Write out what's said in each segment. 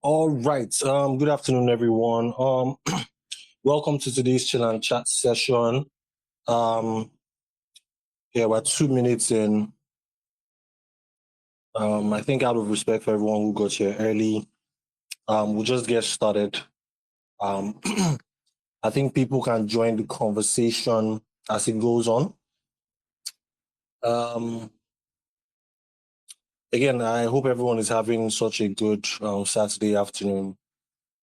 All right. Good afternoon, everyone. Welcome to today's chill and chat session. Um, yeah, we're 2 minutes in. I think out of respect for everyone who got here early, we'll just get started. Um, I think people can join the conversation as it goes on. Um, Again, I hope everyone is having such a good Saturday afternoon.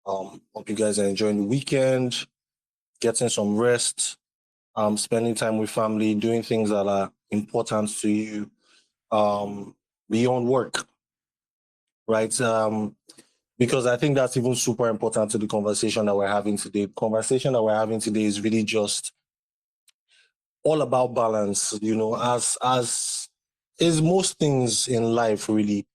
Hope you guys are enjoying the weekend, getting some rest, spending time with family, doing things that are important to you beyond work, right? Because I think that's even super important to the conversation that we're having today. The conversation that we're having today is really just all about balance, as is most things in life, really.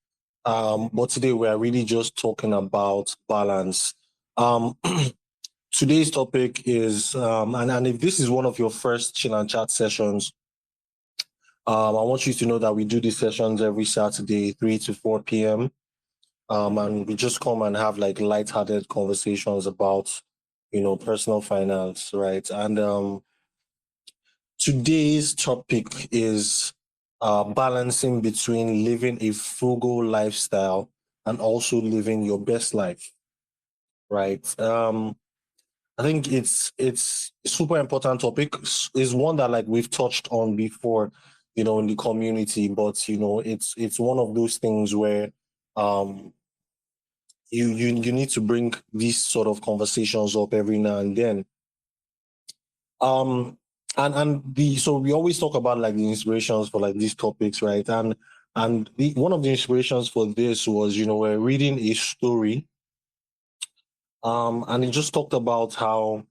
But today we're really just talking about balance. Um, Today's topic is, and if this is one of your first chill and chat sessions, I want you to know that we do these sessions every Saturday, 3 to 4 p.m. And we just come and have like lighthearted conversations about, personal finance, right? And today's topic is balancing between living a frugal lifestyle and also living your best life, right? I think it's a super important topic. Is one that like we've touched on before, in the community, but it's one of those things where um you need to bring these sort of conversations up every now and then. Um and the so we always talk about like the inspirations for like these topics, right? And one of the inspirations for this was, we're reading a story, and it just talked about how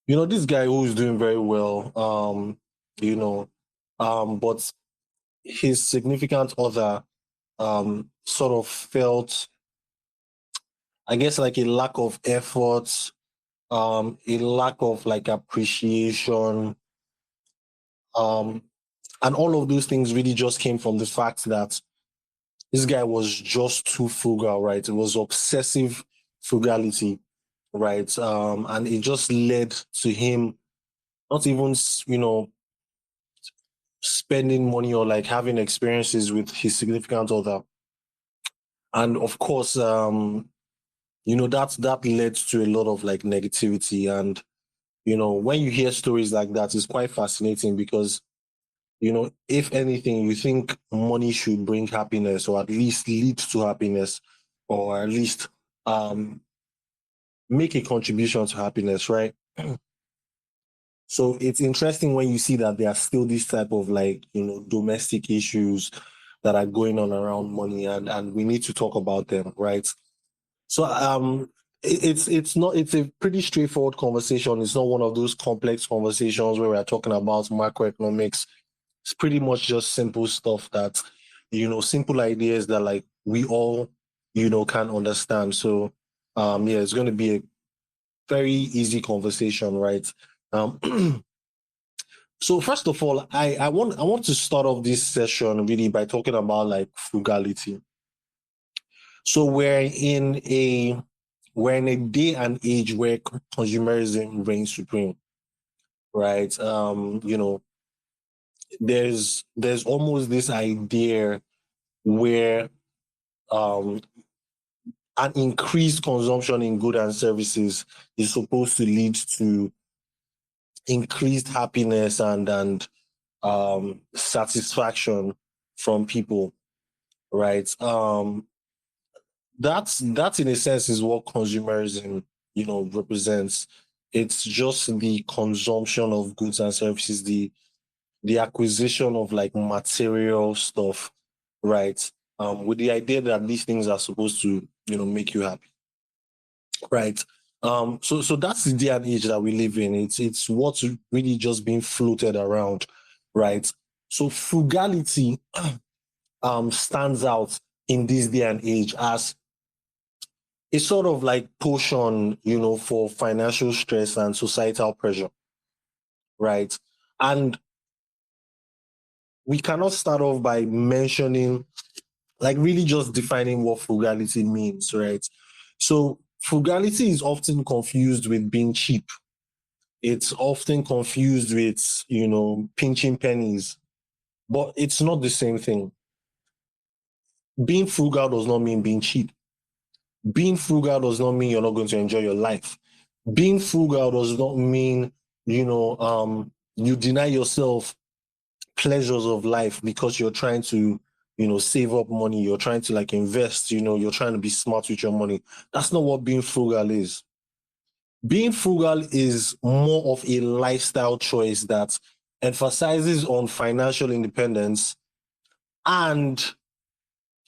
this guy who is doing very well, you know, but his significant other sort of felt, I guess, like a lack of effort, a lack of like appreciation, um, and all of those things really just came from the fact that this guy was just too frugal, right? It was obsessive frugality, right? And it just led to him not even, spending money or like having experiences with his significant other. And of course, that led to a lot of like negativity. And, when you hear stories like that, it's quite fascinating because, if anything, you think money should bring happiness or at least lead to happiness or at least um, make a contribution to happiness, right? So it's interesting when you see that there are still these type of like, domestic issues that are going on around money and we need to talk about them, right? So it's a pretty straightforward conversation. It's not one of those complex conversations where we're talking about macroeconomics. It's pretty much just simple stuff that, simple ideas that like we all, can understand. So yeah, it's gonna be a very easy conversation, right? Um So first of all, I want to start off this session really by talking about like frugality. So we're in a day and age where consumerism reigns supreme, right? There's almost this idea where um an increased consumption in goods and services is supposed to lead to increased happiness and satisfaction from people, right? That's in a sense is what consumerism, represents. It's just the consumption of goods and services, the acquisition of like material stuff, right? With the idea that these things are supposed to, make you happy, right? So that's the day and age that we live in. It's what's really just being floated around, right? So frugality stands out in this day and age as a sort of like potion, for financial stress and societal pressure, right? And we cannot start off by mentioning like really just defining what frugality means, right? So frugality is often confused with being cheap. It's often confused with, pinching pennies, but it's not the same thing. Being frugal does not mean being cheap. Being frugal does not mean you're not going to enjoy your life. Being frugal does not mean, you deny yourself pleasures of life because you're trying to, save up money. You're trying to like invest, you're trying to be smart with your money. That's not what being frugal is. Being frugal is more of a lifestyle choice that emphasizes on financial independence and,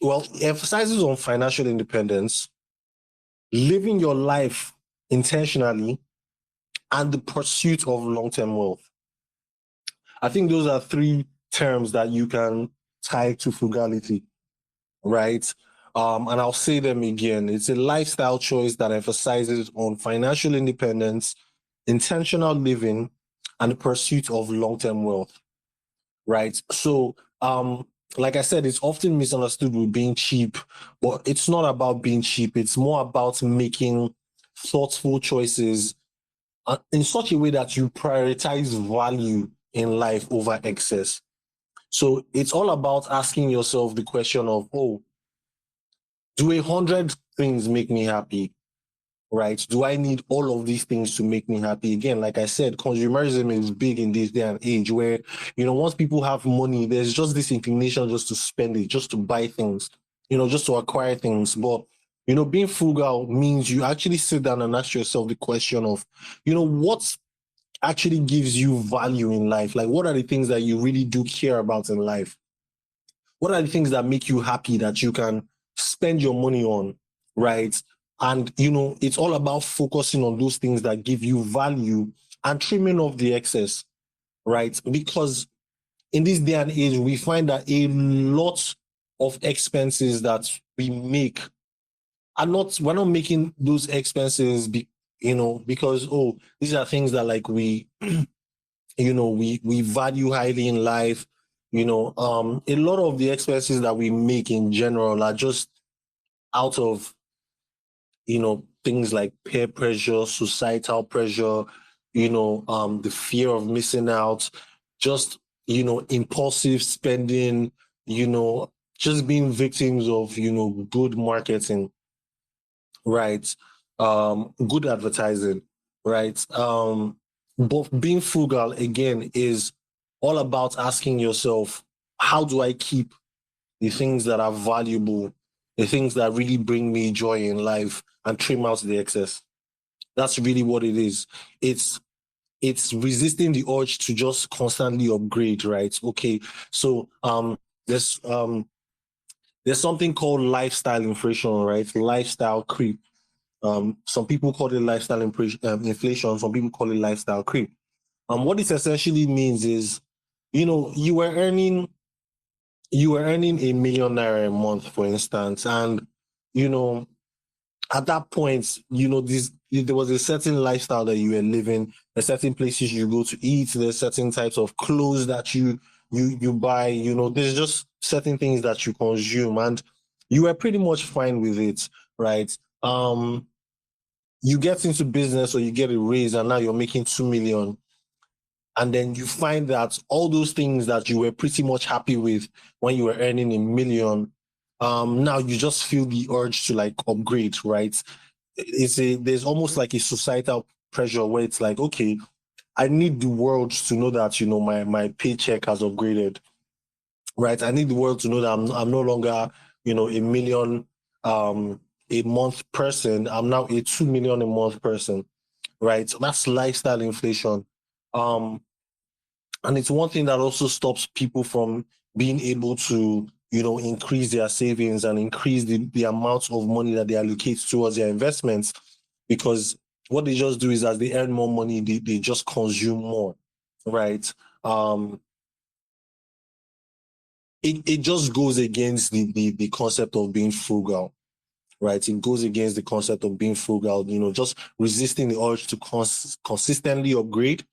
well, emphasizes on financial independence, living your life intentionally, and the pursuit of long-term wealth. I think those are three terms that you can tie to frugality, right? And I'll say them again. It's a lifestyle choice that emphasizes on financial independence, intentional living, and the pursuit of long-term wealth, right? So, like I said, it's often misunderstood with being cheap, but it's not about being cheap. It's more about making thoughtful choices in such a way that you prioritize value in life over excess. So it's all about asking yourself the question of, oh, do 100 things make me happy? Right? Do I need all of these things to make me happy? Again, like I said, consumerism is big in this day and age where, once people have money, there's just this inclination just to spend it, just to buy things, just to acquire things. But, being frugal means you actually sit down and ask yourself the question of, what actually gives you value in life? Like, what are the things that you really do care about in life? What are the things that make you happy that you can spend your money on, right? And, it's all about focusing on those things that give you value and trimming off the excess, right? Because in this day and age, we find that a lot of expenses that we make we're not making those expenses because, oh, these are things that like we value highly in life. A lot of the expenses that we make in general are just out of, things like peer pressure, societal pressure, the fear of missing out, just, impulsive spending, just being victims of, good marketing, right? Good advertising, right? But being frugal again is all about asking yourself, how do I keep the things that are valuable, the things that really bring me joy in life, and trim out the excess? That's really what it is. It's it's resisting the urge to just constantly upgrade, right? Okay, so there's um there's something called lifestyle inflation, right? Lifestyle creep. Some people call it lifestyle inflation. Some people call it lifestyle creep. What this essentially means is, you were earning a 1 million naira a month, for instance, and you know at that point, this there was a certain lifestyle that you were living, there's certain places you go to eat, there's certain types of clothes that you buy, there's just certain things that you consume, and you were pretty much fine with it, right? You get into business or you get a raise and now you're making 2 million, and then you find that all those things that you were pretty much happy with when you were earning 1 million, now you just feel the urge to like upgrade, right? There's almost like a societal pressure where it's like, okay, I need the world to know that my paycheck has upgraded, right? I need the world to know that I'm no longer 1 million a month person. I'm now a 2 million a month person, right? So that's lifestyle inflation. Um, and it's one thing that also stops people from being able to, increase their savings and increase the amount of money that they allocate towards their investments. Because what they just do is as they earn more money, they just consume more, right? Um, it just goes against the concept of being frugal, right? It goes against the concept of being frugal, just resisting the urge to consistently upgrade,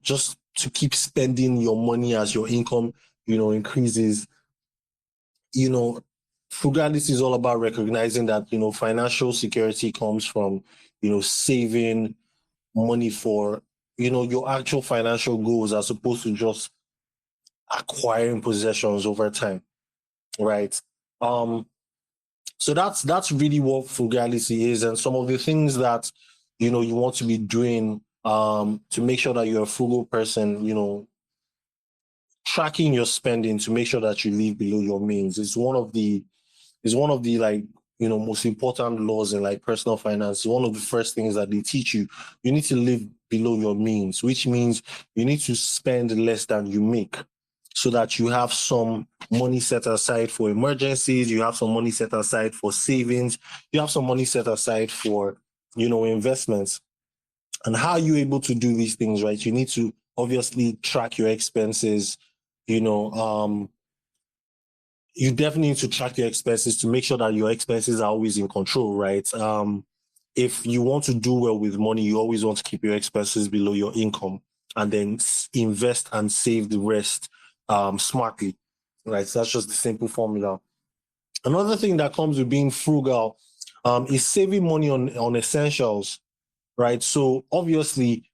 just to keep spending your money as your income, increases. you know, frugality is all about recognizing that, financial security comes from, saving money for, your actual financial goals as opposed to just acquiring possessions over time, right? Um, so that's really what frugality is, and some of the things that you want to be doing to make sure that you're a frugal person. Tracking your spending to make sure that you live below your means is one of the like most important laws in like personal finance. One of the first things that they teach you. You need to live below your means, which means you need to spend less than you make so that you have some money set aside for emergencies, you have some money set aside for savings, you have some money set aside for investments. And how are you able to do these things, right? You need to obviously track your expenses. you know um you definitely need to track your expenses to make sure that your expenses are always in control, right? If you want to do well with money, you always want to keep your expenses below your income and then invest and save the rest smartly, right? So that's just the simple formula. Another thing that comes with being frugal is saving money on essentials, right? So obviously,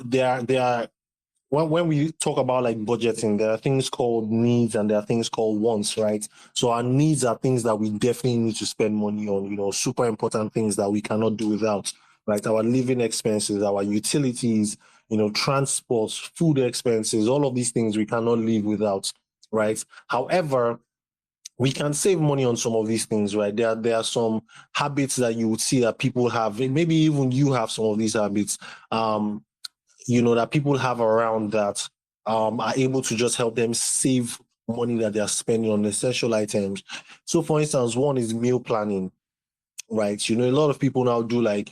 there are when we talk about like budgeting, there are things called needs and there are things called wants, right? So our needs are things that we definitely need to spend money on, super important things that we cannot do without, right? Our living expenses, our utilities, transport, food expenses, all of these things we cannot live without, right? However, we can save money on some of these things, right? There are some habits that you would see that people have, and maybe even you have some of these habits. That people have around that are able to just help them save money that they are spending on essential items. So, for instance, one is meal planning, right? A lot of people now do like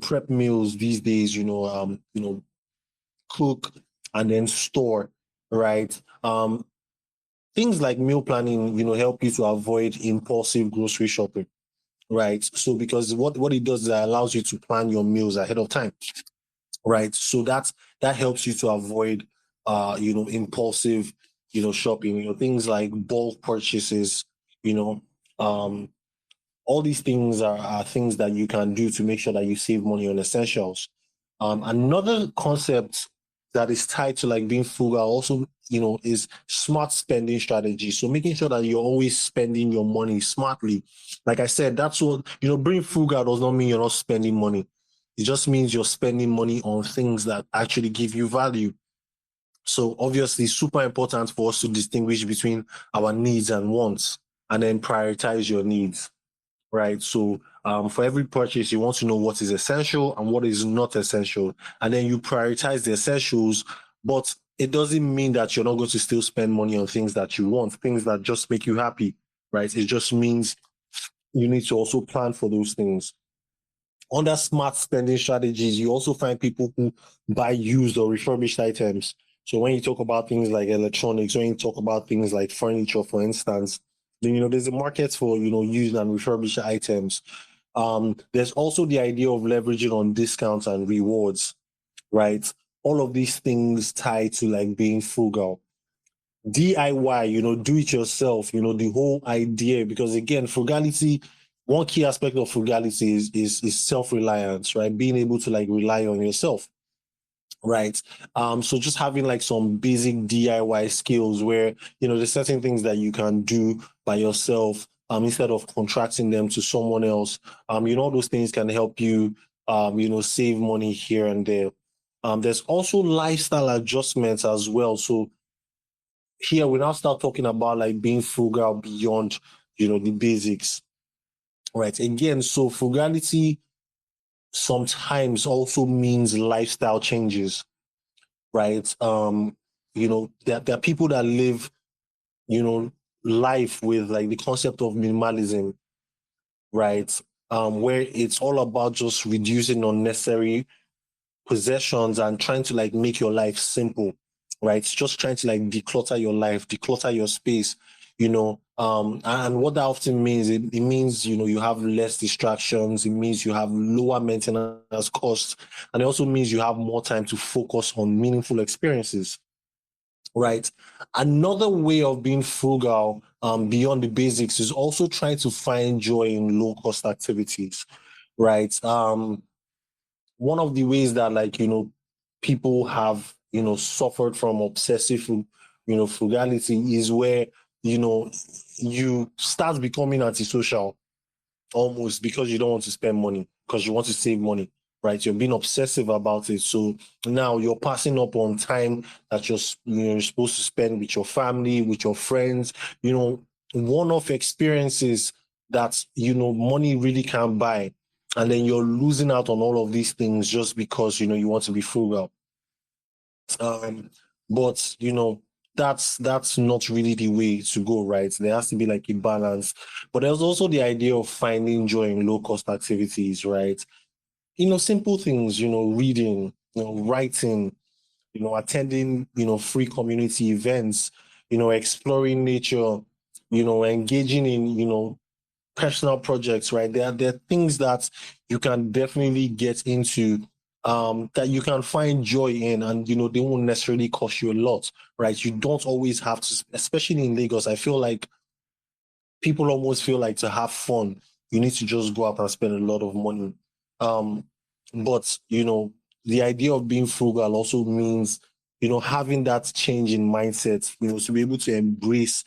prep meals these days. Cook and then store, right? Things like meal planning, help you to avoid impulsive grocery shopping, right? So, because what it does is it allows you to plan your meals ahead of time, right? So that helps you to avoid impulsive shopping, things like bulk purchases, you know um all these things are things that you can do to make sure that you save money on essentials. Another concept that is tied to like being frugal also, is smart spending strategy. So making sure that you're always spending your money smartly. Like I said, that's what, being frugal does not mean you're not spending money. It just means you're spending money on things that actually give you value. So obviously, super important for us to distinguish between our needs and wants and then prioritize your needs, right? So for every purchase, you want to know what is essential and what is not essential. And then you prioritize the essentials, but it doesn't mean that you're not going to still spend money on things that you want, things that just make you happy, right? It just means you need to also plan for those things. Under smart spending strategies, you also find people who buy used or refurbished items. So when you talk about things like electronics, when you talk about things like furniture, for instance, then there's a market for used and refurbished items. There's also the idea of leveraging on discounts and rewards, right? All of these things tie to like being frugal. DIY, do it yourself, the whole idea, because again, frugality, one key aspect of frugality is self-reliance, right? Being able to like rely on yourself, right? So just having like some basic DIY skills where, there's certain things that you can do by yourself, instead of contracting them to someone else. All those things can help you, save money here and there. There's also lifestyle adjustments as well. So here we now start talking about like being frugal beyond the basics, right? Again, so frugality sometimes also means lifestyle changes, right? There are people that live you know life with like the concept of minimalism, right? Where it's all about just reducing unnecessary possessions and trying to like make your life simple, right? Just trying to like declutter your life, declutter your space, and what that often means, it means, you have less distractions. It means you have lower maintenance costs. And it also means you have more time to focus on meaningful experiences, right? Another way of being frugal beyond the basics is also trying to find joy in low cost activities, right? One of the ways that, like, people have, suffered from obsessive, frugality is where, you know, you start becoming antisocial almost because you don't want to spend money, because you want to save money, right? You're being obsessive about it. So now you're passing up on time that you're supposed to spend with your family, with your friends, one-off experiences that, money really can't buy. And then you're losing out on all of these things just because, you want to be frugal. Um, but that's not really the way to go, right? There has to be like a balance. But there's also the idea of finding joy in low cost activities, right? Simple things, reading, writing, attending, free community events, exploring nature, engaging in, personal projects, right? There are things that you can definitely get into, that you can find joy in, and they won't necessarily cost you a lot, right? You don't always have to, especially in Lagos. I feel like people almost feel like to have fun, you need to just go out and spend a lot of money. Um, but the idea of being frugal also means having that change in mindset, to be able to embrace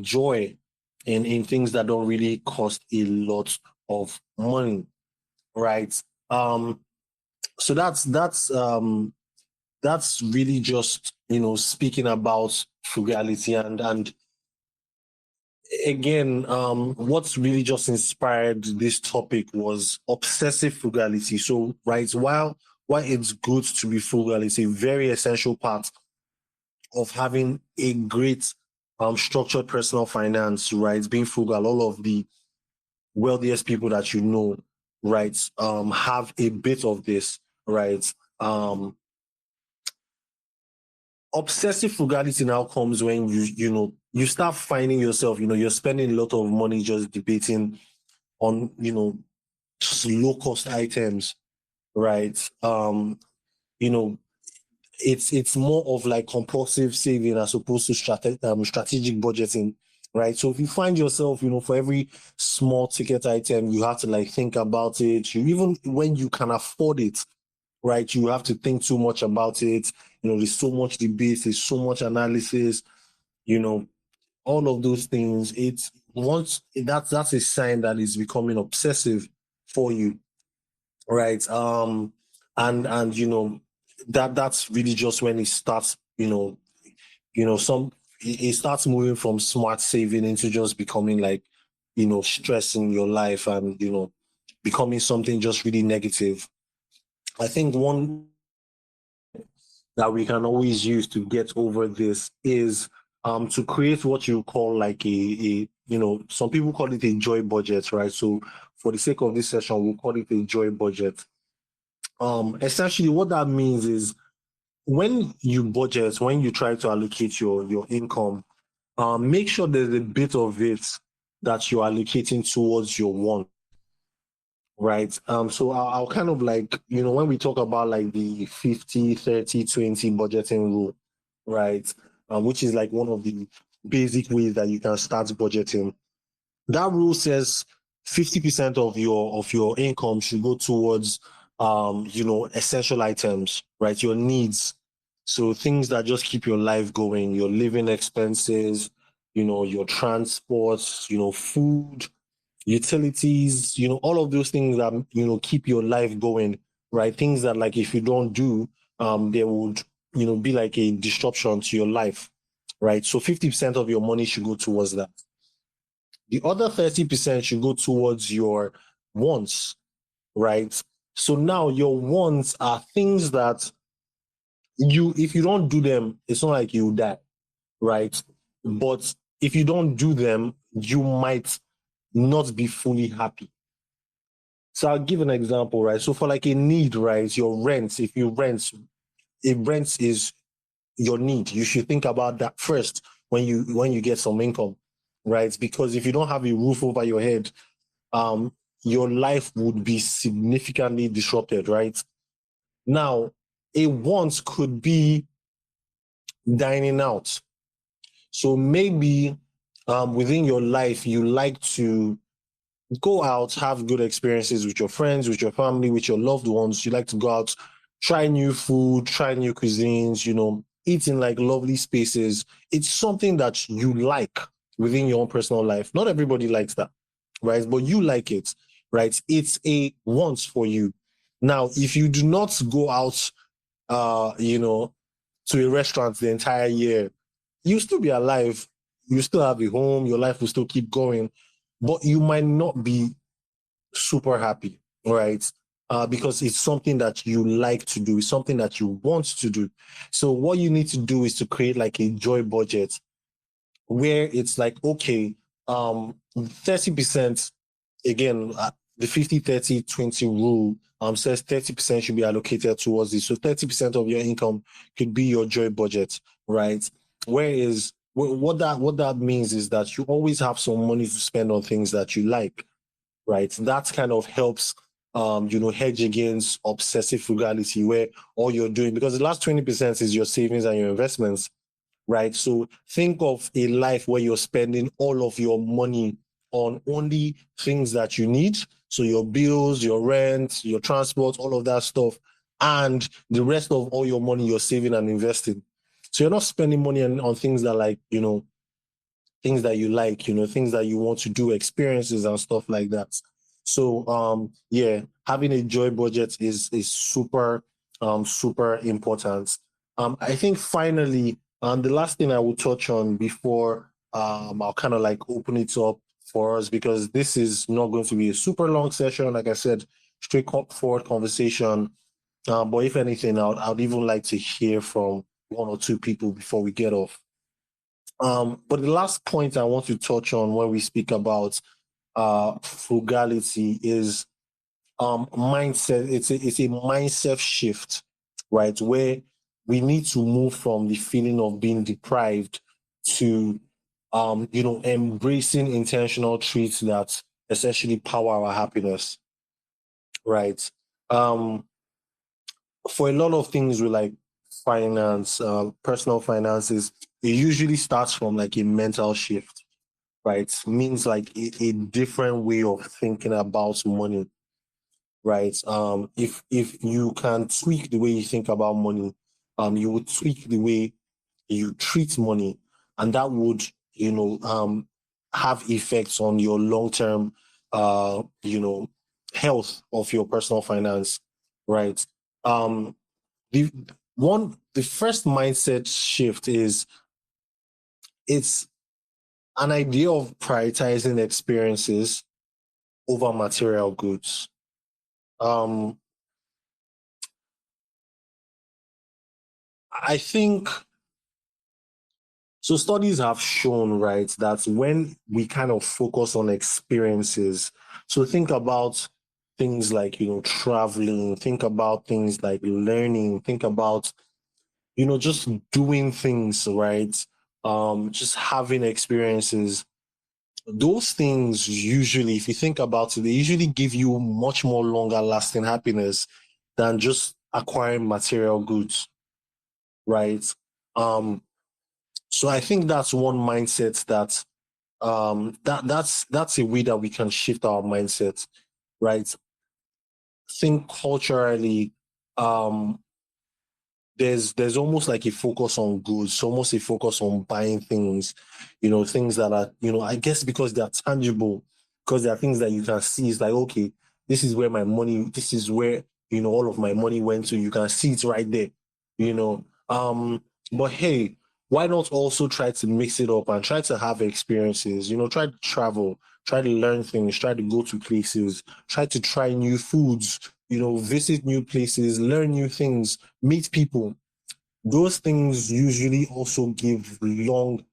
joy in things that don't really cost a lot of money, right? Um, so that's really just speaking about frugality, and again, what's really just inspired this topic was obsessive frugality. So, right, while it's good to be frugal, it's a very essential part of having a great structured personal finance, right? Being frugal, all of the wealthiest people that right, have a bit of this, right? Obsessive frugality now comes when you start finding yourself, you're spending a lot of money just debating on, just low cost items, right? You know, it's more of like compulsive saving as opposed to strategic budgeting, right? So if you find yourself, for every small ticket item, you have to like think about it. You even when you can afford it, right? You have to think too much about it. There's so much debate, there's so much analysis, you know, all of those things. It's once that's a sign that it's becoming obsessive for you, right? And that's really just when it starts, some it starts moving from smart saving into just becoming like, stress in your life, and becoming something just really negative. I think one that we can always use to get over this is to create what you call like a some people call it a joy budget, right? So for the sake of this session, we'll call it a joy budget. Essentially what that means is when you budget, when you try to allocate your income, make sure there's a bit of it that you're allocating towards your want, right? So I'll kind of like, when we talk about like the 50-30-20 budgeting rule, right? Which is like one of the basic ways that you can start budgeting. That rule says 50% of your income should go towards essential items, right? Your needs. So things that just keep your life going, your living expenses, your transport, food, utilities, all of those things that keep your life going, right? Things that like if you don't do, there would be like a disruption to your life, right? So 50% of your money should go towards that. The other 30% should go towards your wants, right? So now your wants are things that if you don't do them, it's not like you die, right? But if you don't do them, you might not be fully happy. So I'll give an example, right? So for like a need, right? Your rent, if you rent, if rent is your need, you should think about that first when you get some income, right? Because if you don't have a roof over your head, your life would be significantly disrupted, right? Now, a want could be dining out. So maybe within your life, you like to go out, have good experiences with your friends, with your family, with your loved ones. You like to go out, try new food, try new cuisines, eat in like lovely spaces. It's something that you like within your own personal life. Not everybody likes that, right? But you like it, right? It's a want for you. Now, if you do not go out, to a restaurant the entire year, you still be alive. You still have a home. Your life will still keep going, but you might not be super happy, right? Because it's something that you like to do, it's something that you want to do. So what you need to do is to create like a joy budget where it's like, okay, 30%, again, the 50-30-20 rule says 30% should be allocated towards this. So 30% of your income could be your joy budget, right? Whereas what that means is that you always have some money to spend on things that you like, right? That kind of helps, hedge against obsessive frugality, where all you're doing, because the last 20% is your savings and your investments, right? So think of a life where you're spending all of your money on only things that you need. So your bills, your rent, your transport, all of that stuff, and the rest of all your money you're saving and investing. So you're not spending money on things that like, things that you like, things that you want to do, experiences and stuff like that. So yeah, having a joy budget is super important. I think finally, the last thing I will touch on before I'll kind of like open it up for us, because this is not going to be a super long session. Like I said, straightforward conversation. But if anything, I'd even like to hear from one or two people before we get off. But the last point I want to touch on when we speak about frugality is mindset. It's a mindset shift, right? Where we need to move from the feeling of being deprived to embracing intentional treats that essentially power our happiness, right? Um, for a lot of things with like finance, personal finances, it usually starts from like a mental shift, right? Means like a different way of thinking about money, right? If you can tweak the way you think about money, you would tweak the way you treat money, and that would, have effects on your long term, health of your personal finance, right? Um, the the first mindset shift is it's an idea of prioritizing experiences over material goods. Um, I think so. Studies have shown, right, that when we kind of focus on experiences, so think about things like, traveling, think about things like learning, think about, just doing things, right? Just having experiences. Those things usually, if you think about it, they usually give you much more longer lasting happiness than just acquiring material goods, right? Um, so I think that's one mindset that's a way that we can shift our mindset, right? Think culturally, um, there's almost like a focus on goods, almost a focus on buying things, things that are, I guess because they're tangible, because there are things that you can see. It's like, okay, this is where, all of my money went to. You can see it right there, you know. But hey, why not also try to mix it up and try to have experiences, try to travel, try to learn things, try to go to places, try to try new foods, visit new places, learn new things, meet people. Those things usually also give long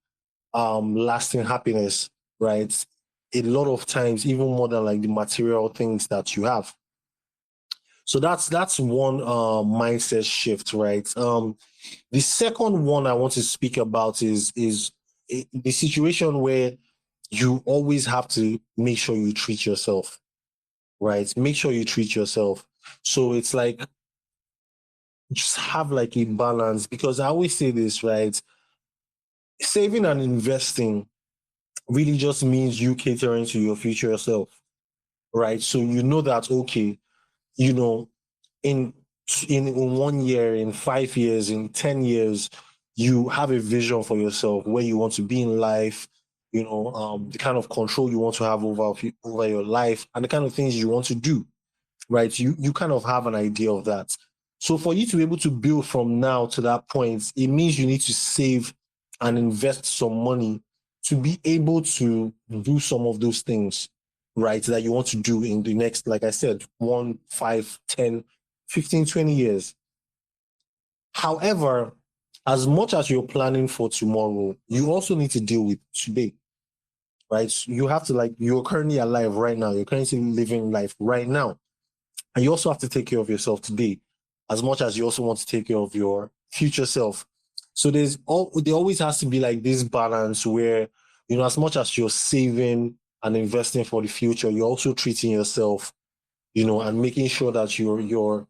lasting happiness, right? A lot of times, even more than like the material things that you have. So that's one mindset shift, right? The second one I want to speak about is the situation where you always have to make sure you treat yourself, right? Make sure you treat yourself. So it's like just have like a balance, because I always say this, right? Saving and investing really just means you catering to your future self, right? So you know that, okay, you know, in in 1 year, in 5 years, in 10 years, you have a vision for yourself where you want to be in life, the kind of control you want to have over your life and the kind of things you want to do, right? You kind of have an idea of that. So for you to be able to build from now to that point, it means you need to save and invest some money to be able to do some of those things, right? That you want to do in the next, like I said, 1, 5, 10, 15, 20 years. However, as much as you're planning for tomorrow, you also need to deal with today, right? You have to, like, you're currently alive right now. You're currently living life right now. And you also have to take care of yourself today, as much as you also want to take care of your future self. So there always has to be like this balance where, as much as you're saving and investing for the future, you're also treating yourself, and making sure that your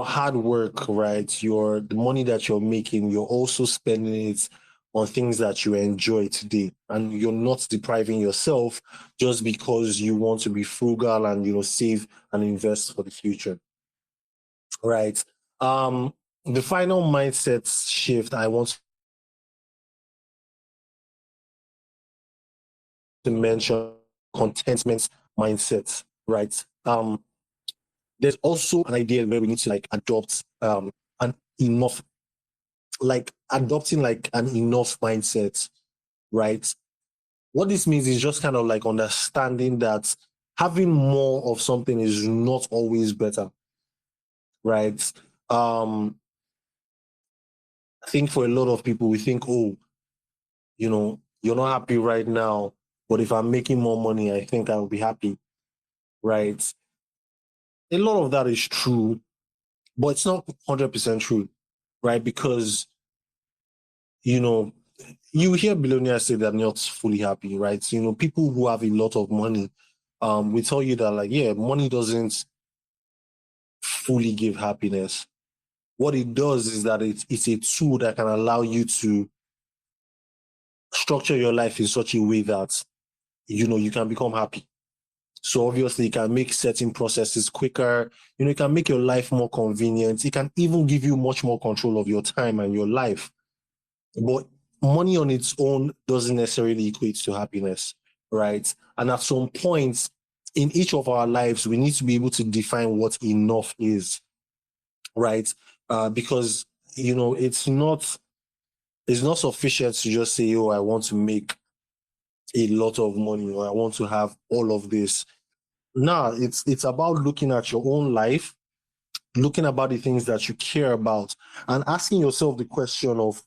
hard work, right? The money that you're making, you're also spending it on things that you enjoy today. And you're not depriving yourself just because you want to be frugal and, save and invest for the future. Right. The final mindset shift I want to mention, contentment mindset, right? There's also an idea where we need to like adopt an enough like adopting like an enough mindset, right? What this means is just kind of like understanding that having more of something is not always better, right? Um, I think for a lot of people, we think, oh, you're not happy right now, but if I'm making more money, I think I'll be happy, right? A lot of that is true, but it's not 100% true, right? Because, you know, you hear billionaires say they're not fully happy, right? People who have a lot of money, we tell you that, like, yeah, money doesn't fully give happiness. What it does is that it's a tool that can allow you to structure your life in such a way that, you can become happy. So obviously, it can make certain processes quicker. It can make your life more convenient. It can even give you much more control of your time and your life. But money on its own doesn't necessarily equate to happiness, right? And at some point in each of our lives, we need to be able to define what enough is, right? Because it's not sufficient to just say, oh, I want to make a lot of money or I want to have all of this. No, it's about looking at your own life, looking about the things that you care about, and asking yourself the question of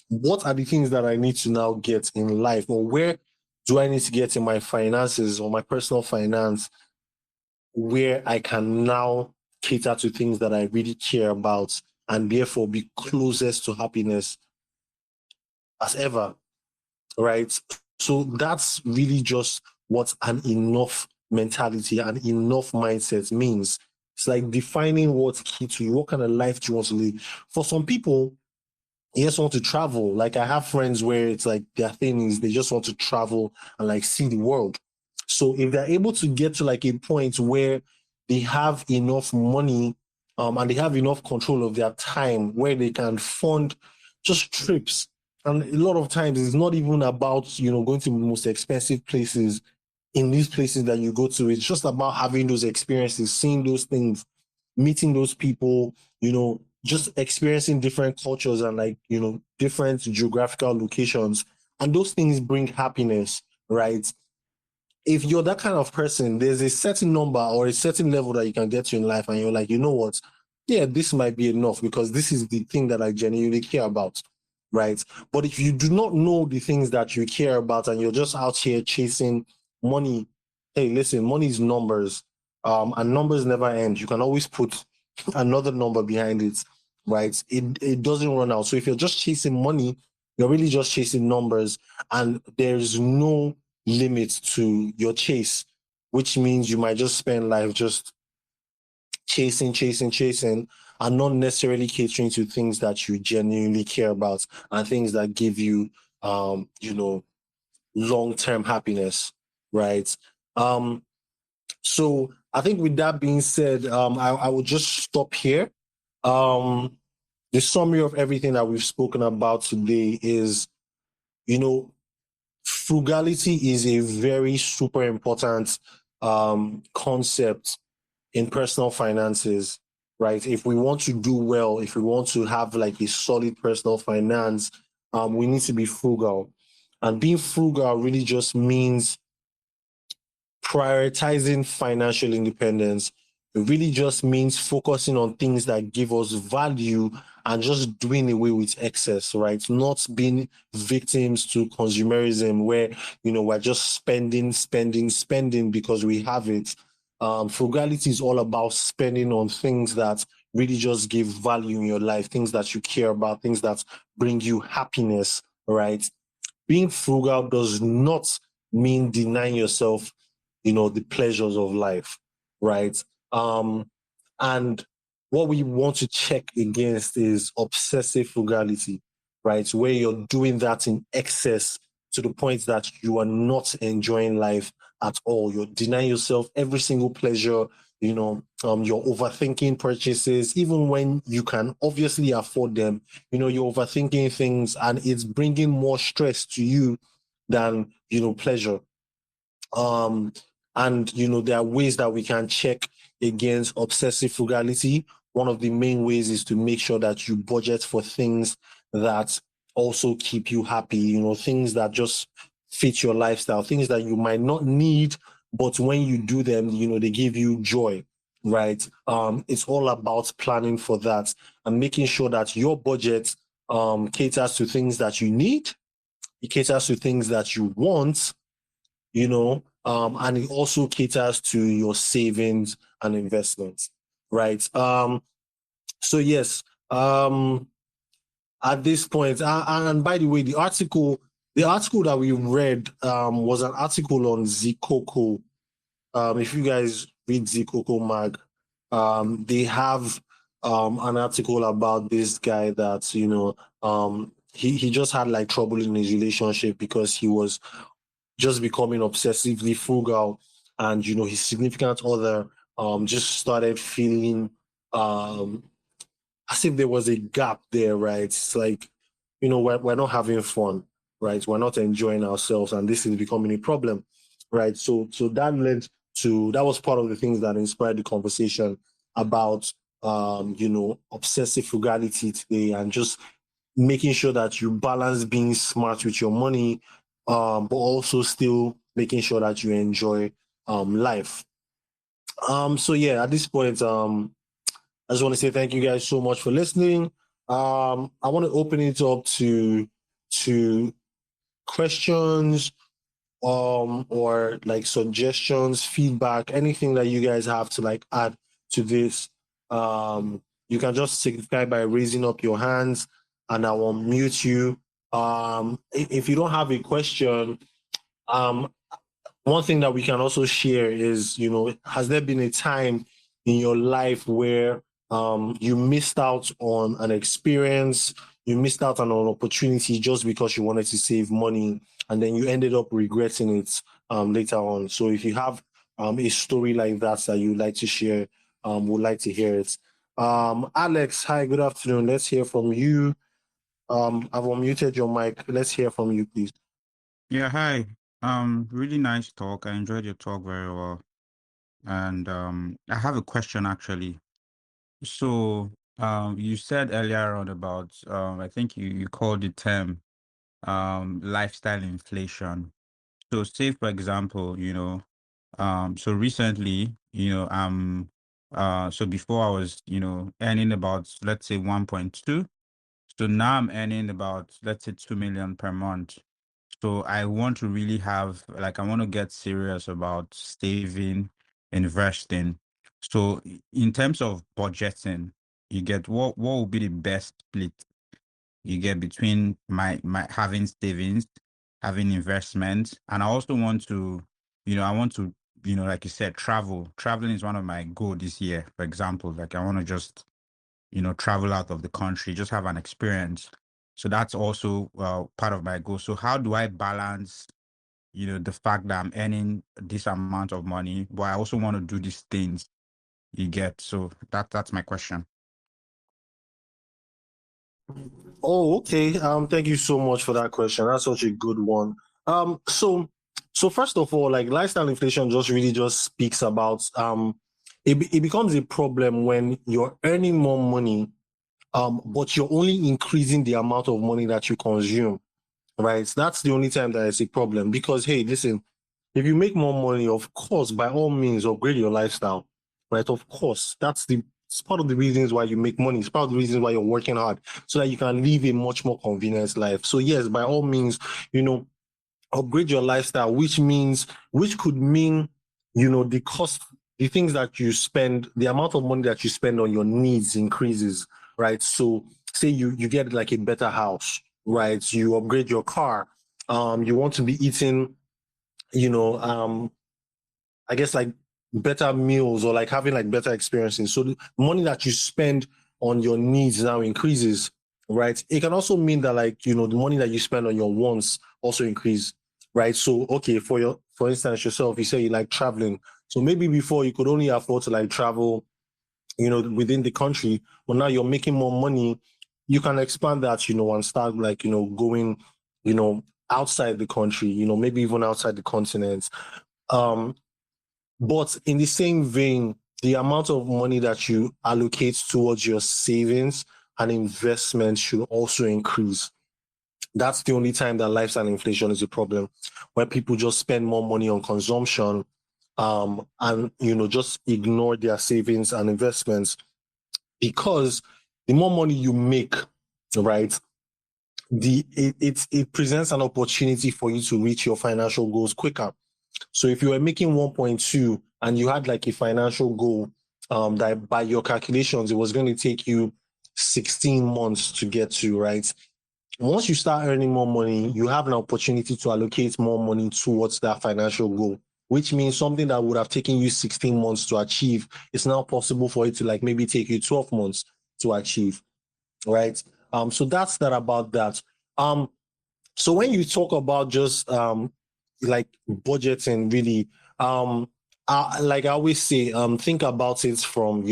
what are the things that I need to now get in life, or where do I need to get in my finances or my personal finance where I can now cater to things that I really care about and therefore be closest to happiness as ever, right? So that's really just what an enough mentality and enough mindset means. It's like defining what's key to you. What kind of life do you want to live? For some people, they just want to travel. Like I have friends where it's like their thing is they just want to travel and like see the world. So if they're able to get to like a point where they have enough money, and they have enough control of their time where they can fund just trips. And a lot of times it's not even about, going to the most expensive places in these places that you go to. It's just about having those experiences, seeing those things, meeting those people, just experiencing different cultures and like, different geographical locations. And those things bring happiness, right? If you're that kind of person, there's a certain number or a certain level that you can get to in life, and you're like, you know what? Yeah, this might be enough because this is the thing that I genuinely care about, right? But if you do not know the things that you care about and you're just out here chasing money, hey, listen, money is numbers, and numbers never end. You can always put another number behind it, right? It doesn't run out. So if you're just chasing money, you're really just chasing numbers, and there's no limit to your chase, which means you might just spend life just chasing, chasing, chasing. are not necessarily catering to things that you genuinely care about and things that give you, you know, long-term happiness, right? Um, so I think with that being said, I will just stop here. Um, the summary of everything that we've spoken about today is, you know, frugality is a very super important concept in personal finances, right? If we want to do well, if we want to have like a solid personal finance, we need to be frugal. And being frugal really just means prioritizing financial independence. It really just means focusing on things that give us value and just doing away with excess, right? Not being victims to consumerism where, we're just spending, spending, spending because we have it. Frugality is all about spending on things that really just give value in your life, things that you care about, things that bring you happiness, right? Being frugal does not mean denying yourself, the pleasures of life, right? Um, and what we want to check against is obsessive frugality, right? Where you're doing that in excess to the point that you are not enjoying life at all. You're denying yourself every single pleasure, you're overthinking purchases, even when you can obviously afford them, you're overthinking things and it's bringing more stress to you than, pleasure. Um, and there are ways that we can check against obsessive frugality. One of the main ways is to make sure that you budget for things that also keep you happy, things that just fit your lifestyle, things that you might not need, but when you do them, they give you joy, right? It's all about planning for that and making sure that your budget caters to things that you need, it caters to things that you want, and it also caters to your savings and investments, right? So yes, at this point, and by the way, the article that we read, was an article on Zcoco. If you guys read Zcoco Mag, they have, an article about this guy that, he just had like trouble in his relationship because he was just becoming obsessively frugal, and his significant other just started feeling um as if there was a gap there, right? It's like, we're not having fun, right? We're not enjoying ourselves, and this is becoming a problem, right? So that was part of the things that inspired the conversation about obsessive frugality today, and just making sure that you balance being smart with your money, but also still making sure that you enjoy life. So yeah, at this point, I just want to say thank you guys so much for listening. I want to open it up to questions, or like suggestions, feedback, anything that you guys have to like add to this. You can just signify by raising up your hands and I will mute you. If you don't have a question, um, one thing that we can also share is, has there been a time in your life where you missed out on an experience, you missed out on an opportunity just because you wanted to save money, and then you ended up regretting it later on? So if you have a story like that that you'd like to share, we'd like to hear it. Alex, hi, good afternoon. Let's hear from you. I've unmuted your mic. Let's hear from you, please. Yeah, hi. Really nice talk. I enjoyed your talk very well. And I have a question actually. So, you said earlier on about I think you called the term lifestyle inflation. So say for example, so recently, so before I was, earning about let's say 1.2. So now I'm earning about let's say 2 million per month. So I want to really have like I want to get serious about saving, investing. So in terms of budgeting, you get what will be the best split you get between my having savings, having investments, and I also want to, I want to, like you said, travel. Traveling is one of my goals this year. For example, like I want to just travel out of the country, just have an experience. So that's also part of my goal. So how do I balance, the fact that I'm earning this amount of money, but I also want to do these things you get? So that's my question. Oh, okay. Thank you so much for that question. That's such a good one. So first of all, like lifestyle inflation just really just speaks about it becomes a problem when you're earning more money, but you're only increasing the amount of money that you consume, right? That's the only time that it's a problem because hey, listen, if you make more money, of course, by all means, upgrade your lifestyle, right? Of course, it's part of the reasons why you make money. It's part of the reasons why you're working hard so that you can live a much more convenient life. So yes, by all means, you know, upgrade your lifestyle, which could mean, the cost, the things that you spend, the amount of money that you spend on your needs increases, right? So say you get like a better house, right? You upgrade your car, you want to be eating, you know, I guess like better meals or like having like better experiences. So the money that you spend on your needs now increases, right? It can also mean that like, the money that you spend on your wants also increase, right? So, okay, for instance, yourself, you say you like traveling. So maybe before you could only afford to like travel, within the country, but now you're making more money. You can expand that, and start like, going, outside the country, maybe even outside the continent. Um, but in the same vein, the amount of money that you allocate towards your savings and investment should also increase. That's the only time that lifestyle inflation is a problem, where people just spend more money on consumption, and just ignore their savings and investments because the more money you make, right, it presents an opportunity for you to reach your financial goals quicker. So if you were making 1.2 and you had like a financial goal, that by your calculations, it was going to take you 16 months to get to, right? Once you start earning more money, you have an opportunity to allocate more money towards that financial goal, which means something that would have taken you 16 months to achieve is now possible for it to like maybe take you 12 months to achieve, right? So that's that about that. So when you talk about just like budgeting, really, like I always say, think about it from,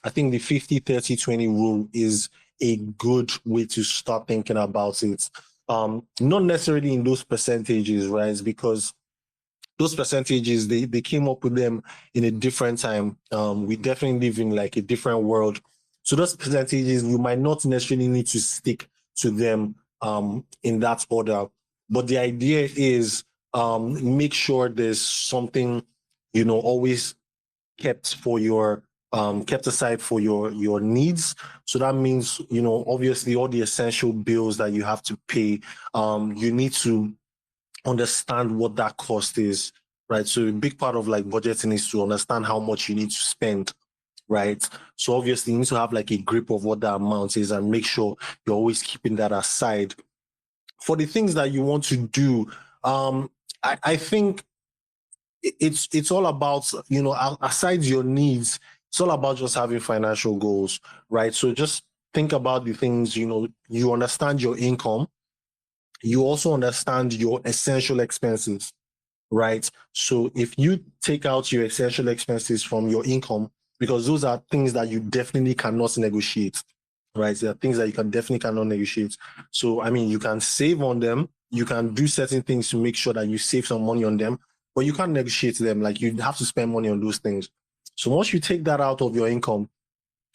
I think the 50-30-20 rule is a good way to start thinking about it. Not necessarily in those percentages, right? Because those percentages, they came up with them in a different time. We definitely live in like a different world. So those percentages, you might not necessarily need to stick to them in that order. But the idea is make sure there's something, always kept aside for your needs. So that means, obviously all the essential bills that you have to pay, you need to understand what that cost is, right? So a big part of like budgeting is to understand how much you need to spend, right? So obviously you need to have like a grip of what that amount is and make sure you're always keeping that aside. For the things that you want to do, I think it's all about, aside your needs, it's all about just having financial goals, right? So just think about the things, you understand your income, you also understand your essential expenses, right? So if you take out your essential expenses from your income, because those are things that you definitely cannot negotiate, right? There are things that you can definitely cannot negotiate. So, I mean, you can save on them. You can do certain things to make sure that you save some money on them, but you can't negotiate them. Like you have to spend money on those things. So once you take that out of your income,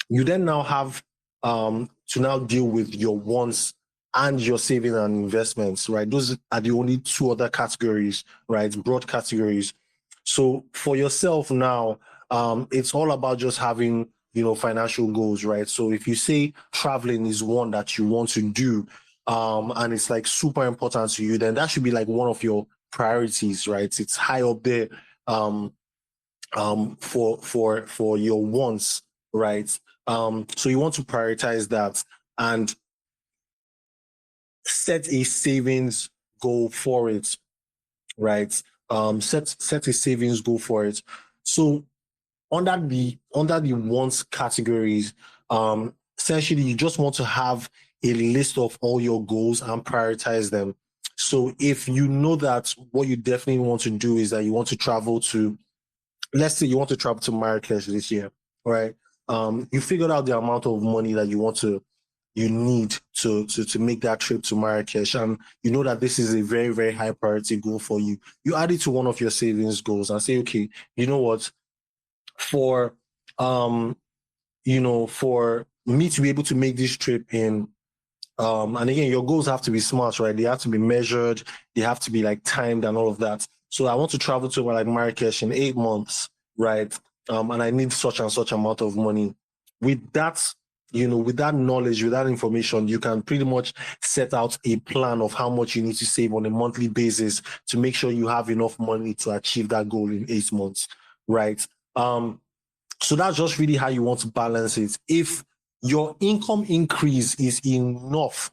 you then now have to now deal with your wants and your saving and investments, right? Those are the only two other categories, right? Broad categories. So for yourself now, it's all about just having, financial goals, right? So if you say traveling is one that you want to do, and it's like super important to you, then that should be like one of your priorities, right? It's high up there, for your wants, right? So you want to prioritize that and set a savings goal for it, right? Set a savings goal for it. So under the wants categories, essentially you just want to have a list of all your goals and prioritize them. So if you know that what you definitely want to do is that you want to travel to, let's say you want to travel to Marrakesh this year, right? You figured out the amount of money that you need to make that trip to Marrakesh, and you know that this is a very, very high priority goal for you. You add it to one of your savings goals and say, okay, you know what, for um for me to be able to make this trip in and again, your goals have to be smart, right? They have to be measured, they have to be like timed and all of that. So I want to travel to like Marrakesh in 8 months, right? And I need such and such amount of money. With that, with that knowledge, with that information, you can pretty much set out a plan of how much you need to save on a monthly basis to make sure you have enough money to achieve that goal in 8 months, right? So that's just really how you want to balance it. If your income increase is enough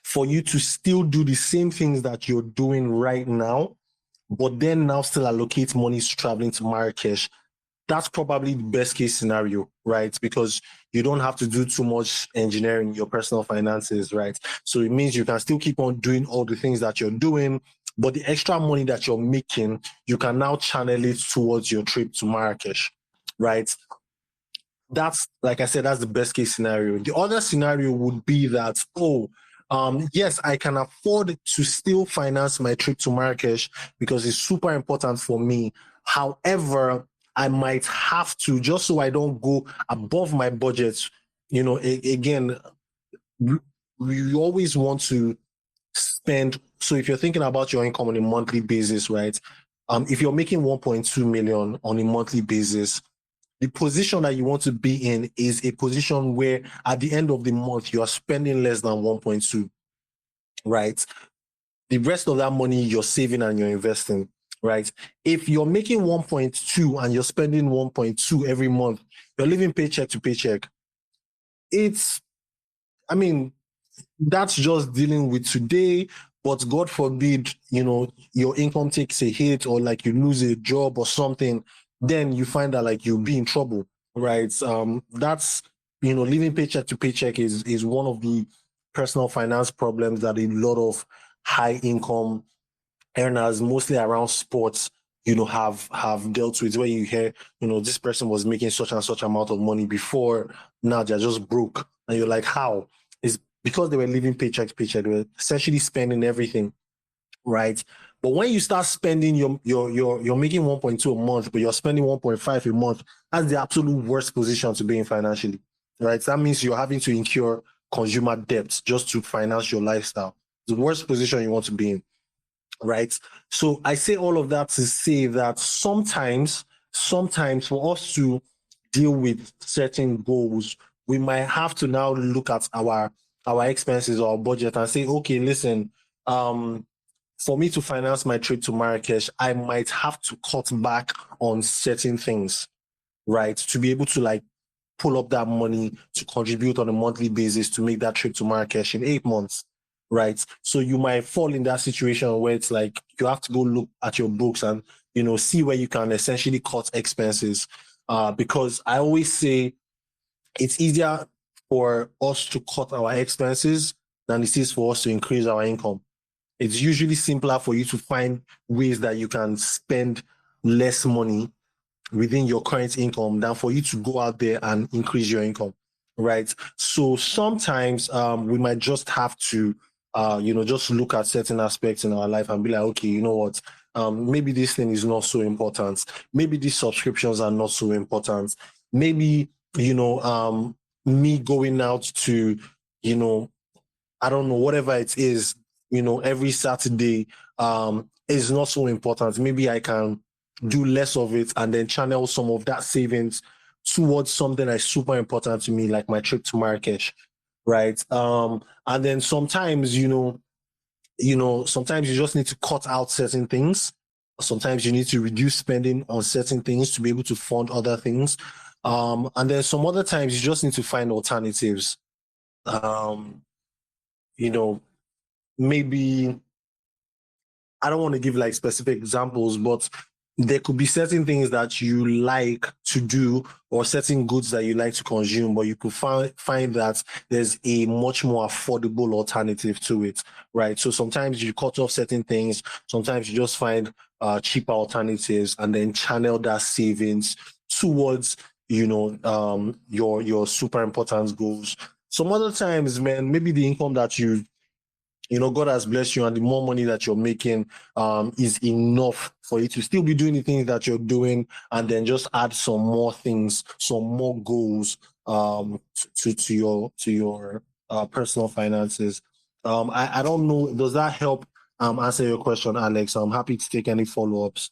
for you to still do the same things that you're doing right now, but then now still allocate money to traveling to Marrakesh, that's probably the best case scenario, right? Because you don't have to do too much engineering your personal finances, right? So it means you can still keep on doing all the things that you're doing, but the extra money that you're making, you can now channel it towards your trip to Marrakesh, right? That's, like I said, that's the best case scenario. The other scenario would be that, yes, I can afford to still finance my trip to Marrakesh because it's super important for me. However, I might have to, just so I don't go above my budget. Again, we always want to spend. So if you're thinking about your income on a monthly basis, right? If you're making 1.2 million on a monthly basis, the position that you want to be in is a position where at the end of the month you are spending less than 1.2, right? The rest of that money you're saving and you're investing, right? If you're making 1.2 and you're spending 1.2 every month, you're living paycheck to paycheck. It's, I mean, that's just dealing with today. But God forbid, your income takes a hit or like you lose a job or something, then you find that like you'll be in trouble, right? That's, living paycheck to paycheck is one of the personal finance problems that a lot of high income earners, mostly around sports, have dealt with, where you hear, this person was making such and such amount of money before, now they're just broke. And you're like, how? It's because they were living paycheck to paycheck. They were essentially spending everything, right? But when you start spending, you're making 1.2 a month, but you're spending 1.5 a month. That's the absolute worst position to be in financially, right? That means you're having to incur consumer debts just to finance your lifestyle. The worst position you want to be in, right? So I say all of that to say that sometimes for us to deal with certain goals, we might have to now look at our expenses or our budget and say, okay, listen, for me to finance my trip to Marrakesh, I might have to cut back on certain things, right? To be able to like pull up that money to contribute on a monthly basis to make that trip to Marrakesh in 8 months, right? So you might fall in that situation where it's like you have to go look at your books and see where you can essentially cut expenses. Because I always say it's easier for us to cut our expenses than it is for us to increase our income. It's usually simpler for you to find ways that you can spend less money within your current income than for you to go out there and increase your income, right? So sometimes we might just have to, just look at certain aspects in our life and be like, okay, you know what? Maybe this thing is not so important. Maybe these subscriptions are not so important. Maybe, me going out to, you know, I don't know, whatever it is, every Saturday is not so important. Maybe I can do less of it and then channel some of that savings towards something that's super important to me, like my trip to Marrakesh, right? And then sometimes, sometimes you just need to cut out certain things. Sometimes you need to reduce spending on certain things to be able to fund other things. And then some other times you just need to find alternatives. Um, you know, maybe I don't want to give like specific examples, but there could be certain things that you like to do or certain goods that you like to consume, but you could find that there's a much more affordable alternative to it, right? So sometimes you cut off certain things, sometimes you just find cheaper alternatives and then channel that savings towards, your super important goals. Some other times, man, maybe the income that God has blessed you, and the more money that you're making is enough for you to still be doing the things that you're doing, and then just add some more things, some more goals to your personal finances. I don't know. Does that help answer your question, Alex? I'm happy to take any follow-ups.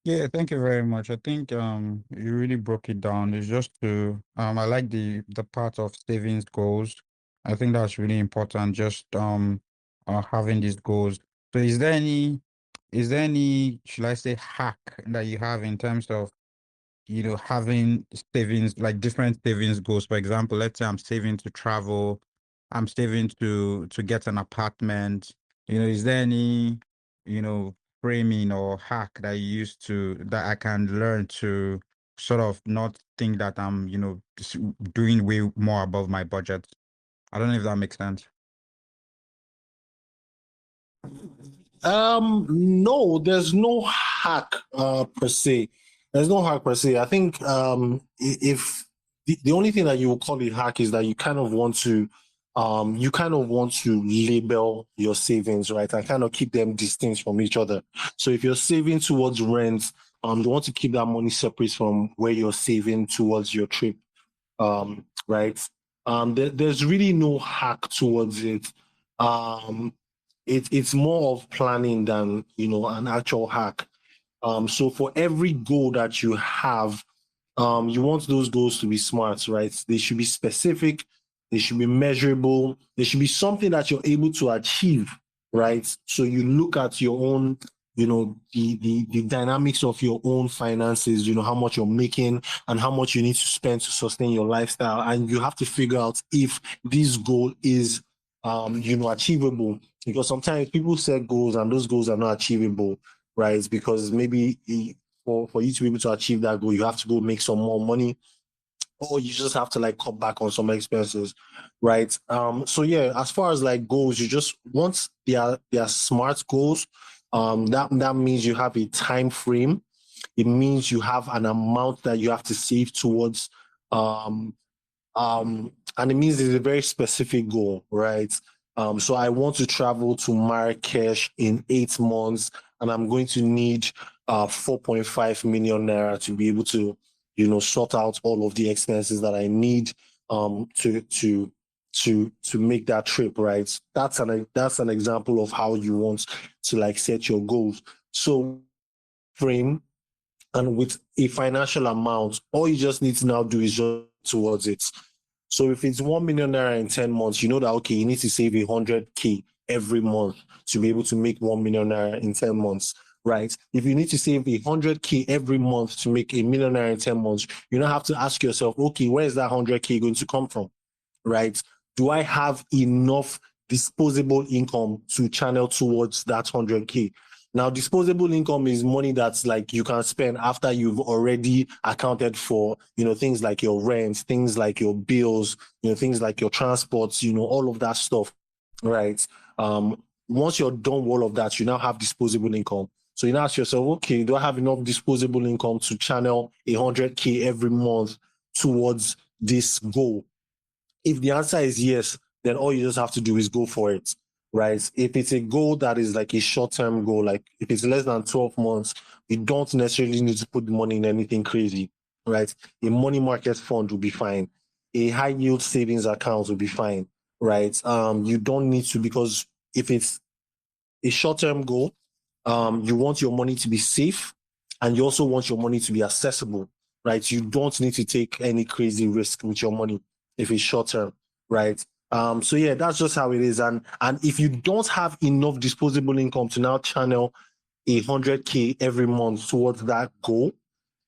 Yeah, thank you very much. I think you really broke it down. It's just to I like the part of savings goals. I think that's really important, just having these goals. So is there any should I say hack that you have in terms of having savings, like different savings goals? For example, let's say I'm saving to travel, I'm saving to get an apartment. Is there any, you know, framing or hack that you use to that I can learn to sort of not think that I'm, doing way more above my budget? I don't know if that makes sense. No, there's no hack per se. There's no hack per se. I think if the only thing that you will call it hack is that you kind of want to label your savings, right? And kind of keep them distinct from each other. So if you're saving towards rent, you want to keep that money separate from where you're saving towards your trip, right? There's really no hack towards it. It's more of planning than an actual hack. So for every goal that you have, you want those goals to be smart, right? They should be specific, they should be measurable, they should be something that you're able to achieve, right? So you look at your own, the dynamics of your own finances, how much you're making and how much you need to spend to sustain your lifestyle. And you have to figure out if this goal is achievable. Because sometimes people set goals and those goals are not achievable, right? Because maybe for you to be able to achieve that goal, you have to go make some more money, or you just have to like cut back on some expenses, right? So yeah, as far as like goals, you just once they are smart goals, that means you have a time frame. It means you have an amount that you have to save towards, um, and it means it's a very specific goal, right? So I want to travel to Marrakesh in 8 months, and I'm going to need 4.5 million naira to be able to, sort out all of the expenses that I need to make that trip, right? That's an example of how you want to like set your goals. So frame and with a financial amount, all you just need to now do is just towards it. So if it's 1 million naira in 10 months, you know that okay, you need to save 100K every month to be able to make 1 million naira in 10 months, right? If you need to save 100K every month to make a million naira in 10 months, you now have to ask yourself, okay, where is that 100K going to come from? Right? Do I have enough disposable income to channel towards that 100K? Now, disposable income is money that's like you can spend after you've already accounted for, things like your rent, things like your bills, things like your transports, all of that stuff, right? Once you're done with all of that, you now have disposable income. So you now ask yourself, okay, do I have enough disposable income to channel 100K every month towards this goal? If the answer is yes, then all you just have to do is go for it, right? If it's a goal that is like a short-term goal, like if it's less than 12 months, you don't necessarily need to put the money in anything crazy, right? A money market fund will be fine. A high yield savings account will be fine, right? You don't need to, because if it's a short-term goal, you want your money to be safe and you also want your money to be accessible, right? You don't need to take any crazy risk with your money if it's short-term, right? So yeah, that's just how it is. And if you don't have enough disposable income to now channel 100K every month towards that goal,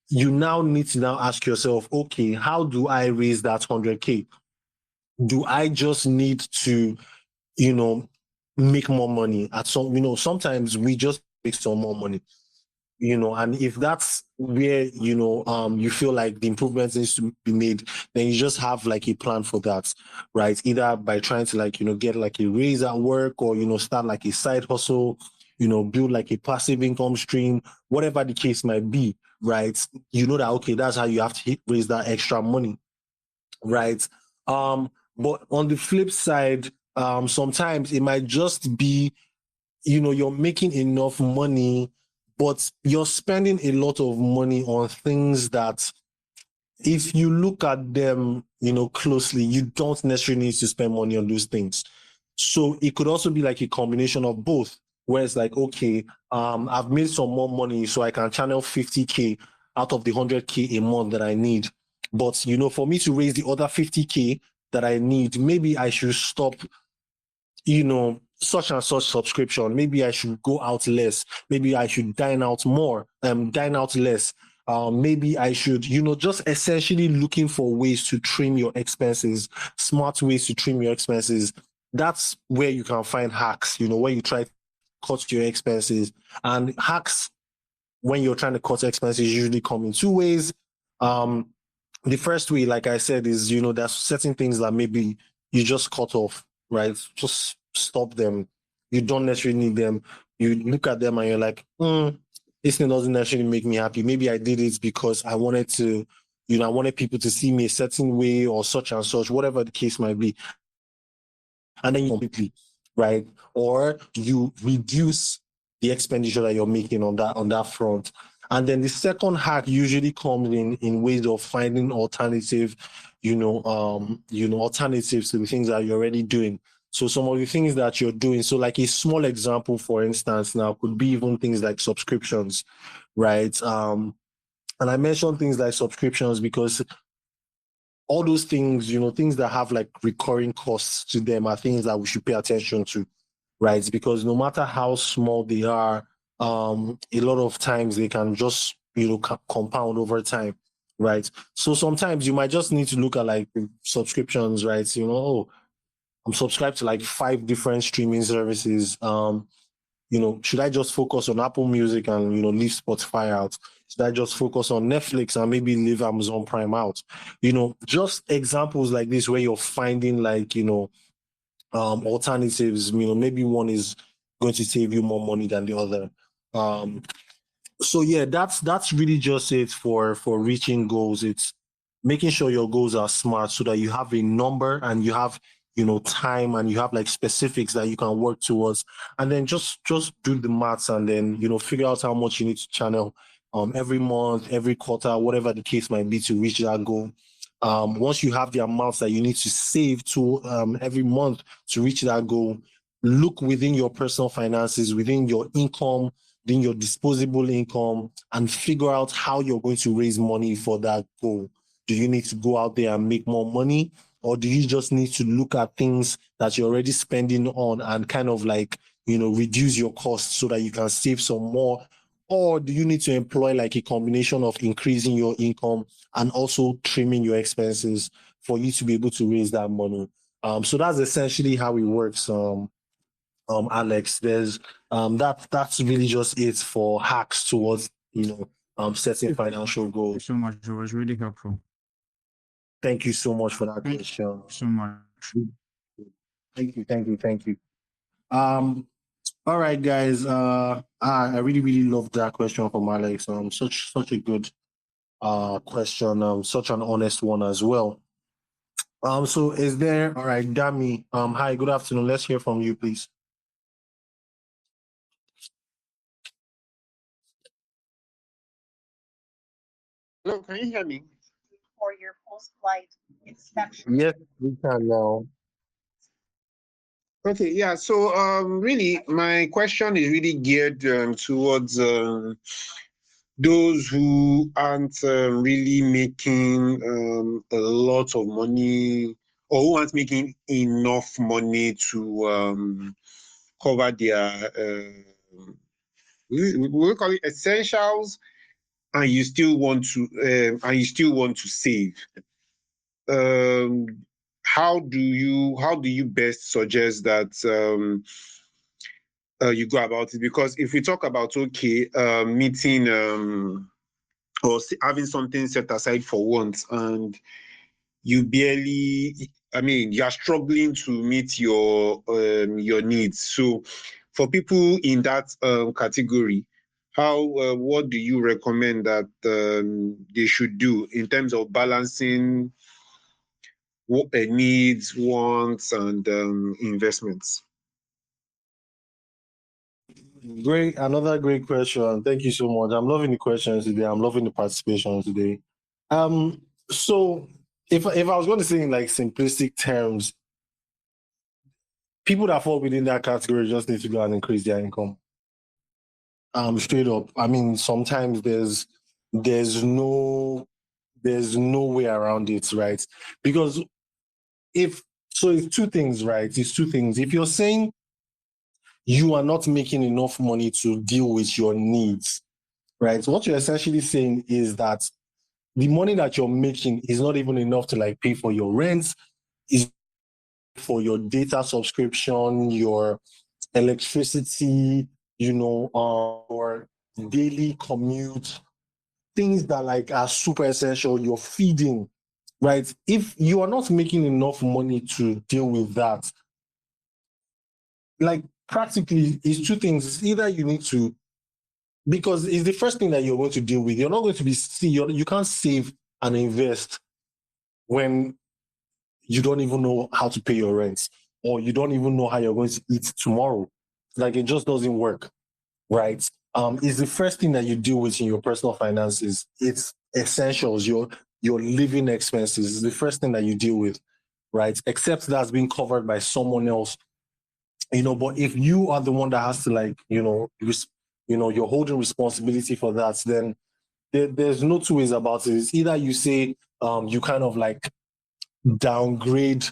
you now need to now ask yourself, okay, how do I raise that 100K? Do I just need to you know, make more money at sometimes we just make some more money. and if that's where, you feel like the improvements needs to be made, then you just have like a plan for that, right? Either by trying to like, get like a raise at work, or, start like a side hustle, build like a passive income stream, whatever the case might be, right? You know that, okay, that's how you have to raise that extra money, right? But on the flip side, sometimes it might just be, you're making enough money, but you're spending a lot of money on things that, if you look at them, closely, you don't necessarily need to spend money on those things. So it could also be like a combination of both, where it's like, okay, I've made some more money, so I can channel 50K out of the 100K a month that I need. But, for me to raise the other 50K that I need, maybe I should stop, such and such subscription. Maybe I should go out less. Maybe I should dine out more, dine out less. Maybe I should, just essentially looking for ways to trim your expenses, smart ways to trim your expenses. That's where you can find hacks, where you try to cut your expenses. And hacks, when you're trying to cut expenses, usually come in two ways. Um, the first way, like I said, is, there's certain things that maybe you just cut off, right? Just stop them. You don't necessarily need them. You look at them and you're like, this thing doesn't necessarily make me happy. Maybe I did it because I wanted to, I wanted people to see me a certain way, or such and such, whatever the case might be. And then you completely, right? Or you reduce the expenditure that you're making on that front. And then the second hack usually comes in ways of finding alternative, alternatives to the things that you're already doing. So some of the things that you're doing, so like a small example, for instance, now could be even things like subscriptions, right? And I mentioned things like subscriptions because all those things, things that have like recurring costs to them are things that we should pay attention to, right? Because no matter how small they are, a lot of times they can just, compound over time, right? So sometimes you might just need to look at like subscriptions, right? Oh, I'm subscribed to like 5 different streaming services. Should I just focus on Apple Music and, leave Spotify out? Should I just focus on Netflix and maybe leave Amazon Prime out? Just examples like this where you're finding like, alternatives, maybe one is going to save you more money than the other. So yeah, that's really just it for reaching goals. It's making sure your goals are smart so that you have a number and you have, time, and you have like specifics that you can work towards, and then just do the maths, and then, figure out how much you need to channel every month, every quarter, whatever the case might be, to reach that goal. Once you have the amounts that you need to save to every month to reach that goal, look within your personal finances, within your income, within your disposable income, and figure out how you're going to raise money for that goal. Do you need to go out there and make more money? Or do you just need to look at things that you're already spending on and kind of like, reduce your costs so that you can save some more? Or do you need to employ like a combination of increasing your income and also trimming your expenses for you to be able to raise that money? So that's essentially how it works. Alex, there's that's really just it for hacks towards, setting financial Thank you goals. so much. It was really helpful. Thank you so much for that Thank you question. so much. Thank you. All right, guys. I really, really love that question from Alex. Such a good question. Such an honest one as well. So is there, all right, Dami, hi, good afternoon. Let's hear from you, please. Hello, can you hear me? For your post-flight inspection. Yes, we can now. Okay, yeah. So, really, my question is really geared towards those who aren't really making a lot of money, or who aren't making enough money to cover their we call it essentials, and you still want to save. Um, how do you best suggest that you go about it. Because if we talk about meeting or having something set aside for once, and you barely, I mean, you're struggling to meet your needs. So for people in that category, what do you recommend that they should do in terms of balancing needs, wants, and investments? Another great question. Thank you so much. I'm loving the questions today. I'm loving the participation today. So if I was going to say in like simplistic terms, people that fall within that category just need to go and increase their income. Straight up. I mean, sometimes there's no way around it, right? Because it's two things, right? It's two things. If you're saying you are not making enough money to deal with your needs, right? What you're essentially saying is that the money that you're making is not even enough to like pay for your rent, is for your data subscription, your electricity, or daily commute, things that like are super essential, your feeding, right? If you are not making enough money to deal with that, like practically it's two things. It's either you need to, because it's the first thing that you're going to deal with. You're not going to you can't save and invest when you don't even know how to pay your rent, or you don't even know how you're going to eat tomorrow. Like it just doesn't work, right? It's the first thing that you deal with in your personal finances. It's essentials, your living expenses is the first thing that you deal with, right? Except that's being covered by someone else, But if you are the one that has to like, you're holding responsibility for that, then there's no two ways about it. It's either you say you kind of like downgrade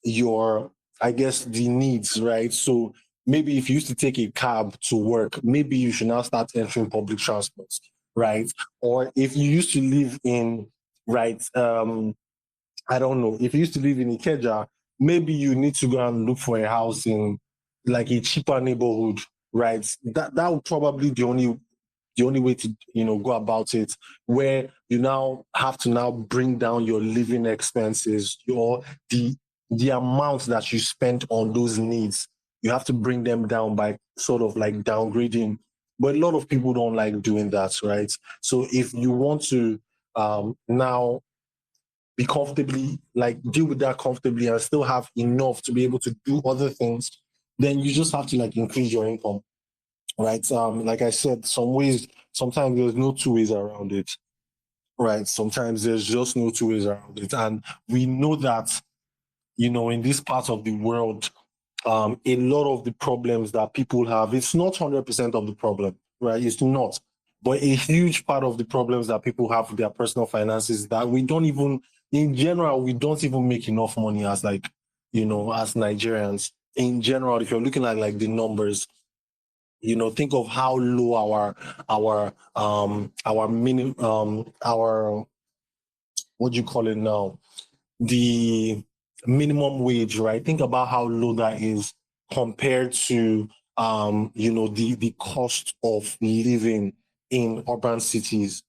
your, I guess, the needs, right? So maybe if you used to take a cab to work, maybe you should now start entering public transport, right? Or if you used to live in, right, I don't know, if you used to live in Ikeja, maybe you need to go and look for a house in like a cheaper neighborhood, right? That would probably the only way to go about it, where you now have to now bring down your living expenses, the amount that you spend on those needs. You have to bring them down by sort of like downgrading. But a lot of people don't like doing that, right? So if you want to now be comfortably, like deal with that comfortably and still have enough to be able to do other things, then you just have to like increase your income, right? Like I said, sometimes there's no two ways around it, right? Sometimes there's just no two ways around it. And we know that, in this part of the world, a lot of the problems that people have, it's not 100% of the problem, right? It's not. But a huge part of the problems that people have with their personal finances that we don't even, in general, we don't even make enough money as like, as Nigerians. In general, if you're looking at like the numbers, think of how low our what do you call it now? The minimum wage, right? Think about how low that is compared to the cost of living in urban cities,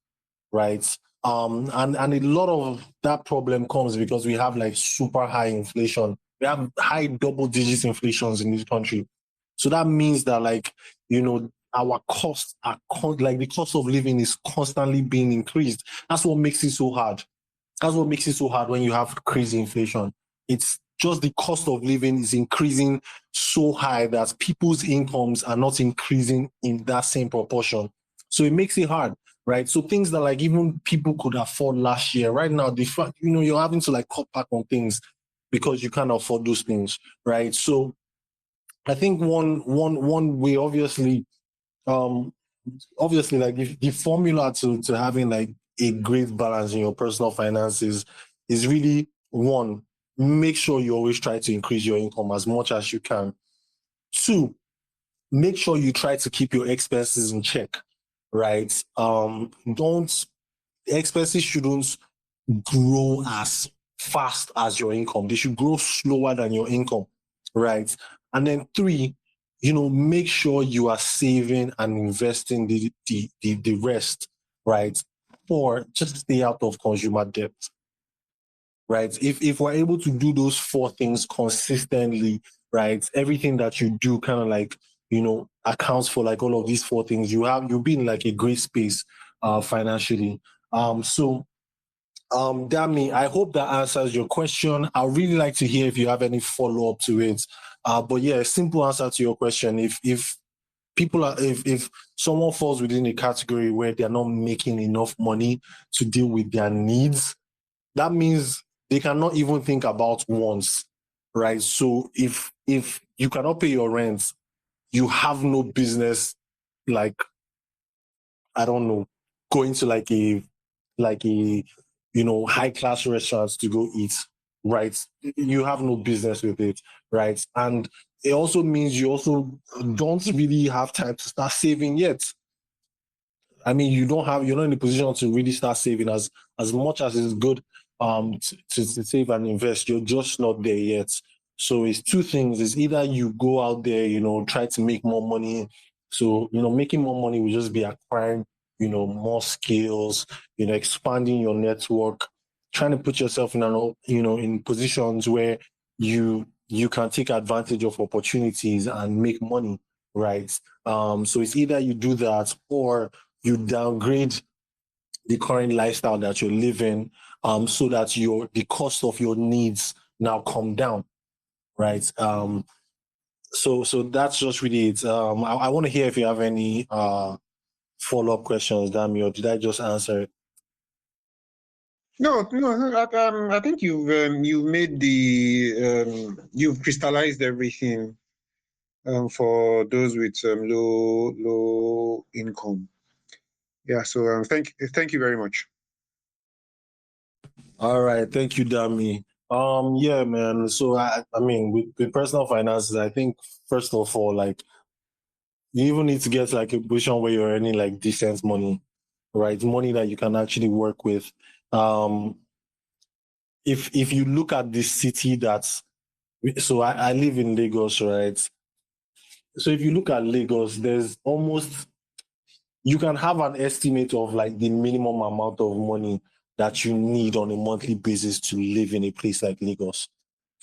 right? And a lot of that problem comes because we have like super high inflation. We have high double digit inflations in this country. So that means that like, our costs are like the cost of living is constantly being increased. That's what makes it so hard. That's what makes it so hard when you have crazy inflation. It's just the cost of living is increasing so high that people's incomes are not increasing in that same proportion. So it makes it hard, right? So things that like even people could afford last year, right now, you're having to like cut back on things because you can't afford those things, right? So I think one way, um, obviously, like the formula to having like a great balance in your personal finances is really one, make sure you always try to increase your income as much as you can. Two, make sure you try to keep your expenses in check, right? Don't Expenses shouldn't grow as fast as your income. They should grow slower than your income, right? And then three, make sure you are saving and investing the rest, right? Or just stay out of consumer debt, right? If we're able to do those four things consistently, right, everything that you do kind of like, accounts for like all of these four things, you'll be in like a great space financially. So Dami, I hope that answers your question. I'd really like to hear if you have any follow-up to it. But yeah, a simple answer to your question. If if someone falls within a category where they're not making enough money to deal with their needs, that means they cannot even think about wants, right? So if you cannot pay your rent, you have no business, like, I don't know, going to like a high class restaurants to go eat, right? You have no business with it, right? And it also means you also don't really have time to start saving yet. I mean, you're not in a position to really start saving as much as it's good to save and invest. You're just not there yet. So it's two things. It's either you go out there, try to make more money. So, making more money will just be acquiring, more skills, expanding your network, trying to put yourself in positions where you can take advantage of opportunities and make money, right? So it's either you do that or you downgrade the current lifestyle that you're living, so that the cost of your needs now come down, right? So that's just really it. I want to hear if you have any follow-up questions, Dami, or did I just answer it? No, I think you've made you've crystallized everything for those with low income. Yeah, so thank you very much. All right, thank you, Dami. Yeah, man. So I mean, with personal finances, I think first of all, like, you even need to get like a position where you're earning like decent money, right? Money that you can actually work with. Um, if you look at the city so I live in Lagos, right? So if you look at Lagos, you can have an estimate of like the minimum amount of money that you need on a monthly basis to live in a place like Lagos,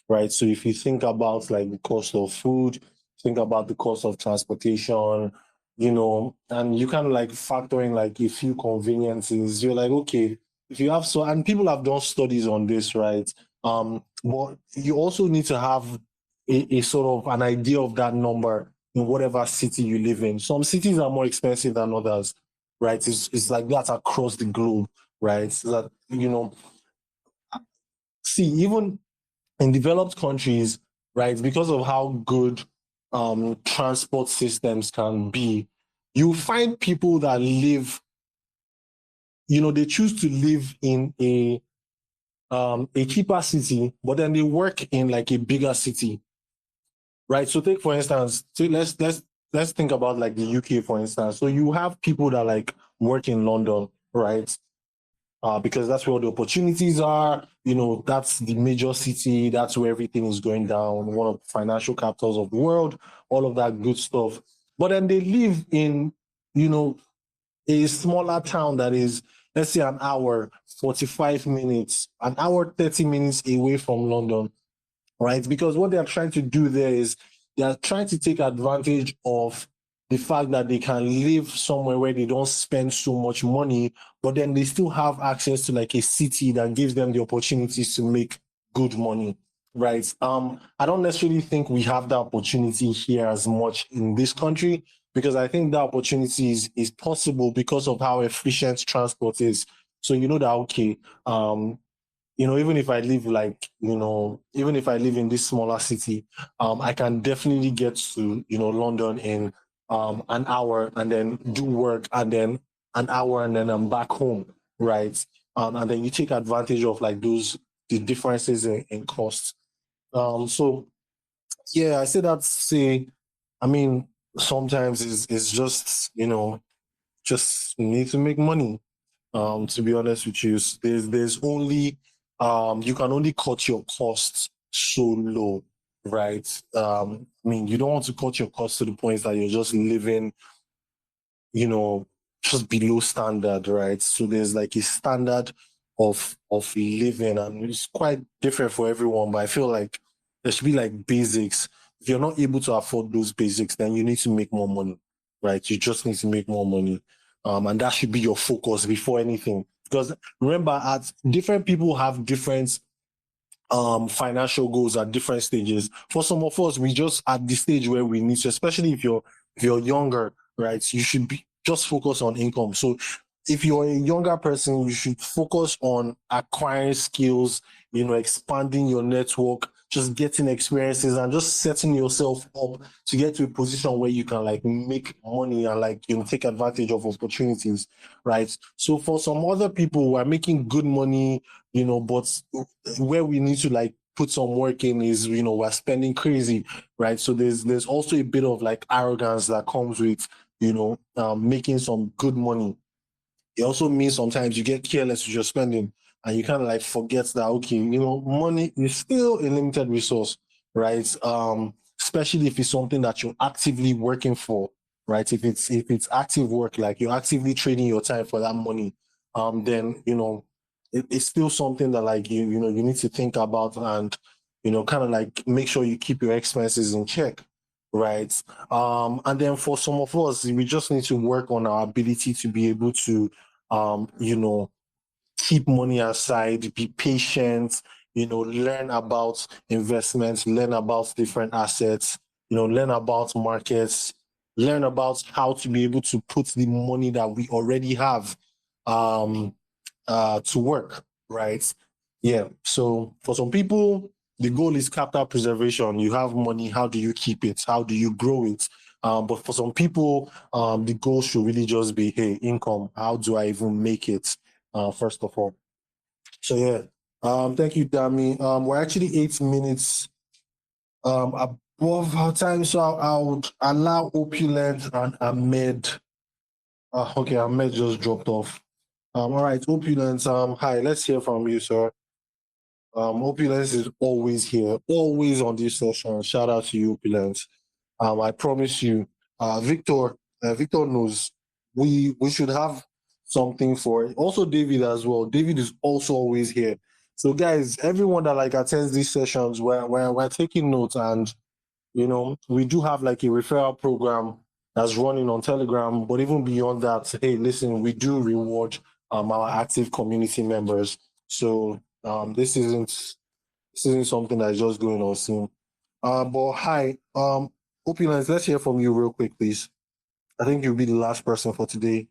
right? So if you think about like the cost of food, think about the cost of transportation, and you can like factor in like a few conveniences, you're like, okay, if you have and people have done studies on this, right? But you also need to have a sort of an idea of that number in whatever city you live in. Some cities are more expensive than others, right? It's like that across the globe, right? So that, see, even in developed countries, right, because of how good transport systems can be, you find people that live, they choose to live in a cheaper city, but then they work in like a bigger city, right? So take for instance, let's think about like the UK, for instance. So you have people that like work in London, right? Because that's where the opportunities are. That's the major city. That's where everything is going down. One of the financial capitals of the world, all of that good stuff. But then they live in, a smaller town that is, let's say, an hour, 45 minutes, an hour, 30 minutes away from London, right? Because what they're trying to do there is they're trying to take advantage of the fact that they can live somewhere where they don't spend so much money, but then they still have access to like a city that gives them the opportunities to make good money, right? I don't necessarily think we have that opportunity here as much in this country, because I think that opportunity is possible because of how efficient transport is. So you know that, okay, even if I live even if I live in this smaller city, I can definitely get to, London in an hour and then do work and then an hour and then I'm back home, right? And then you take advantage of like the differences in costs. So yeah, I say that to say, I mean, sometimes it's just, just need to make money. To be honest with you, there's only you can only cut your costs so low, right? I mean, you don't want to cut your costs to the point that you're just living, you know, just below standard, right? So there's like a standard of living, and it's quite different for everyone. But I feel like there should be like basics. If you're not able to afford those basics, then you need to make more money, right? You just need to make more money, and that should be your focus before anything. Because remember, at different people have different financial goals at different stages. For some of us, we just at the stage where we need to, especially if you're younger, right? You should be just focus on income. So if you're a younger person, you should focus on acquiring skills, expanding your network, just getting experiences and just setting yourself up to get to a position where you can like make money and like take advantage of opportunities, right? So for some other people who are making good money, but where we need to like put some work in is we're spending crazy, right? So there's also a bit of like arrogance that comes with making some good money. It also means sometimes you get careless with your spending and you kind of like forget that okay, money is still a limited resource, right? Especially if it's something that you're actively working for, right? If it's active work, like you're actively trading your time for that money, then it's still something that like you need to think about and kind of like make sure you keep your expenses in check, right? And then for some of us, we just need to work on our ability to be able to keep money aside, be patient, learn about investments, learn about different assets, learn about markets, learn about how to be able to put the money that we already have um, to work, right? Yeah. So for some people, the goal is capital preservation. You have money, how do you keep it? How do you grow it? But for some people, the goal should really just be, hey, income. How do I even make it? First of all. So yeah. Thank you, Dami. We're actually 8 minutes above our time, so I would allow Opulent and Ahmed. Okay, Ahmed just dropped off. All right, Opulence. Hi, let's hear from you, sir. Opulence is always here, always on this session. Shout out to you, Opulence. I promise you, Victor knows we should have something for it. Also, David as well. David is also always here. So, guys, everyone that like attends these sessions, we're taking notes, and we do have like a referral program that's running on Telegram. But even beyond that, hey, listen, we do reward our active community members. So this isn't something that's just going on soon. But hi, Opulence, let's hear from you real quick, please. I think you'll be the last person for today.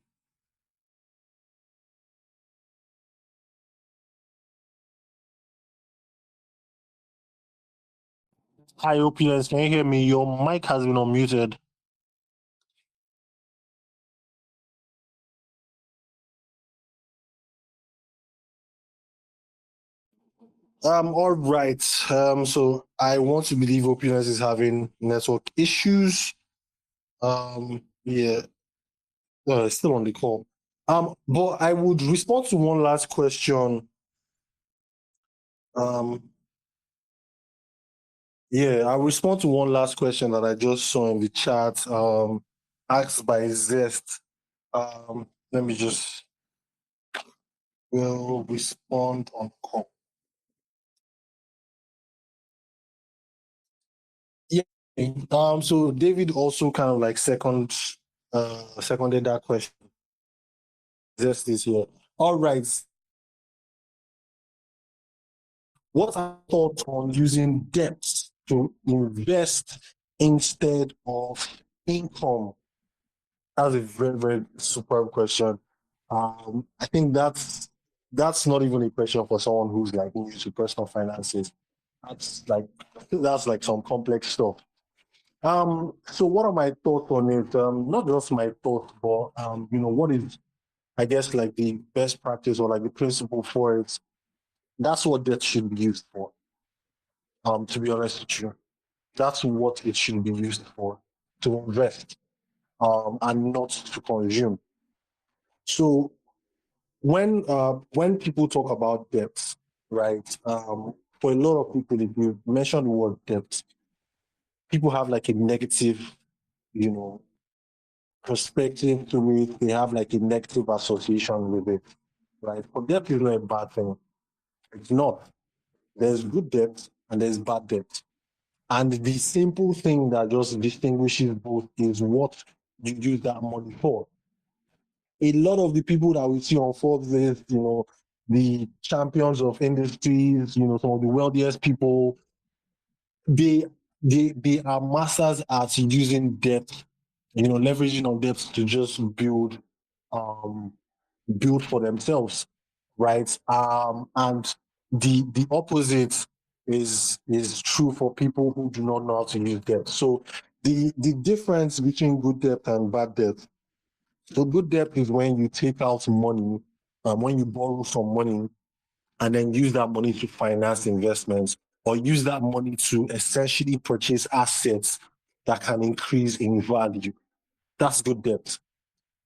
Hi, Opulence, can you hear me? Your mic has been unmuted. All right. So I want to believe Opulence is having network issues. Yeah, it's still on the call. But I would respond to one last question. Um, yeah, I'll respond to one last question that I just saw in the chat. Asked by Zest. Let me just will respond on call. Yeah. So David also kind of like seconded that question. Zest is here. All right. What are thoughts on using debt to invest instead of income? That's a very, very superb question. I think that's not even a question for someone who's like new to personal finances. That's like some complex stuff. So what are my thoughts on it? Not just my thoughts, but what is I guess like the best practice or like the principle for it. That's what debt should be used for. To be honest with you, that's what it should be used for, to invest, and not to consume. So when people talk about debt, right? For a lot of people, if you mention the word debt, people have like a negative, you know, perspective to it. They have like a negative association with it, right? But debt is not a bad thing. It's not. There's good debt and there's bad debt. And the simple thing that just distinguishes both is what you use that money for. A lot of the people that we see on Forbes list, the champions of industries, some of the wealthiest people, they they are masters at using debt, leveraging on debt to just um build for themselves, right? And the opposite is true for people who do not know how to use debt. So the difference between good debt and bad debt. So good debt is when you take out money, when you borrow some money and then use that money to finance investments or use that money to essentially purchase assets that can increase in value. That's good debt.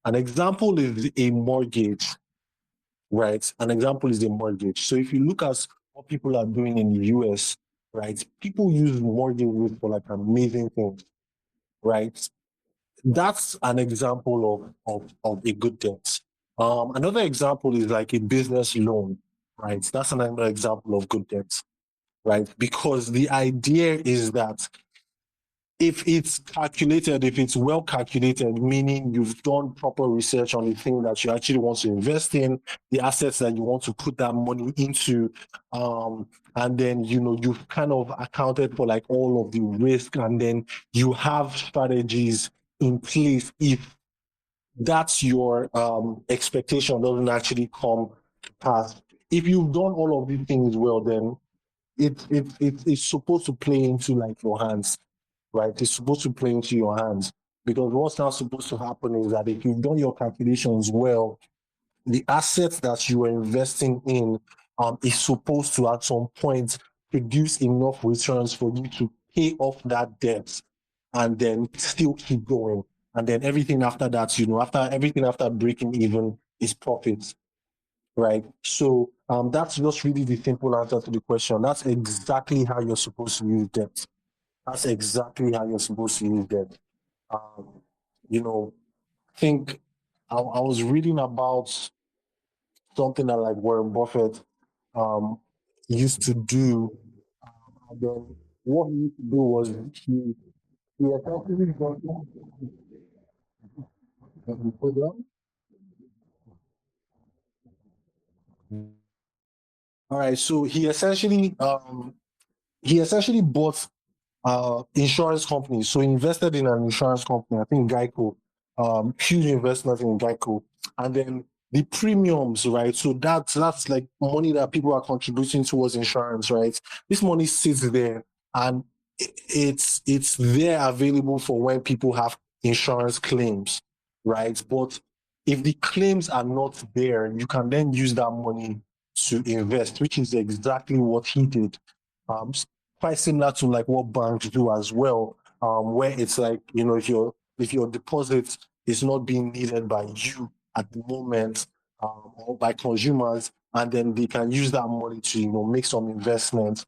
An example is a mortgage, right? An example is a mortgage. So if you look at what people are doing in the US, right, people use mortgages for like amazing things, right? That's an example of a good debt. Another example is like a business loan, right? That's another example of good debt, right? Because the idea is that if it's calculated, if it's well calculated, meaning you've done proper research on the thing that you actually want to invest in, the assets that you want to put that money into, and then you've kind of accounted for like all of the risk, and then you have strategies in place if that's your expectation doesn't actually come to pass. If you've done all of these things well, then it's supposed to play into like your hands, right? It's supposed to play into your hands because what's now supposed to happen is that if you've done your calculations well, the assets that you are investing in is supposed to at some point produce enough returns for you to pay off that debt and then still keep going. And then everything after that, after everything after breaking even is profits, right? So that's just really the simple answer to the question. That's exactly how you're supposed to use debt. That's exactly how you're supposed to use debt. Um, you know, think I was reading about something that like Warren Buffett um used to do. And then what he used to do was he essentially got all right, so he essentially bought insurance companies. So he invested in an insurance company, I think Geico, huge investment in Geico. And then the premiums, right? So that's like money that people are contributing towards insurance, right? This money sits there and it's there available for when people have insurance claims, right? But if the claims are not there, you can then use that money to invest, which is exactly what he did. Quite similar to like what banks do as well, where it's like, if your deposit is not being needed by you at the moment, or by consumers, and then they can use that money to, make some investments,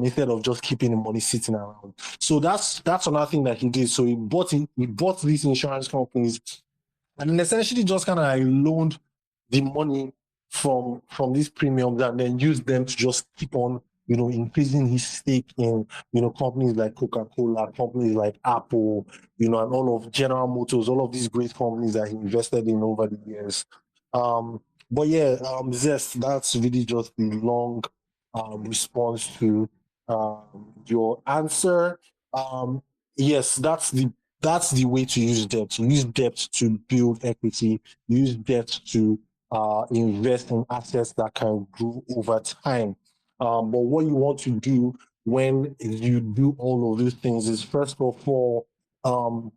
instead of just keeping the money sitting around. So that's another thing that he did. So he bought these insurance companies and then essentially just kind of like loaned the money from these premiums and then used them to just keep on, increasing his stake in, companies like Coca-Cola, companies like Apple, and all of General Motors, all of these great companies that he invested in over the years. But yeah, Zest, that's really just the long response to your answer. Yes, that's the way to use debt. Use debt to build equity. Use debt to invest in assets that can grow over time. But what you want to do when you do all of these things is, first of all, um,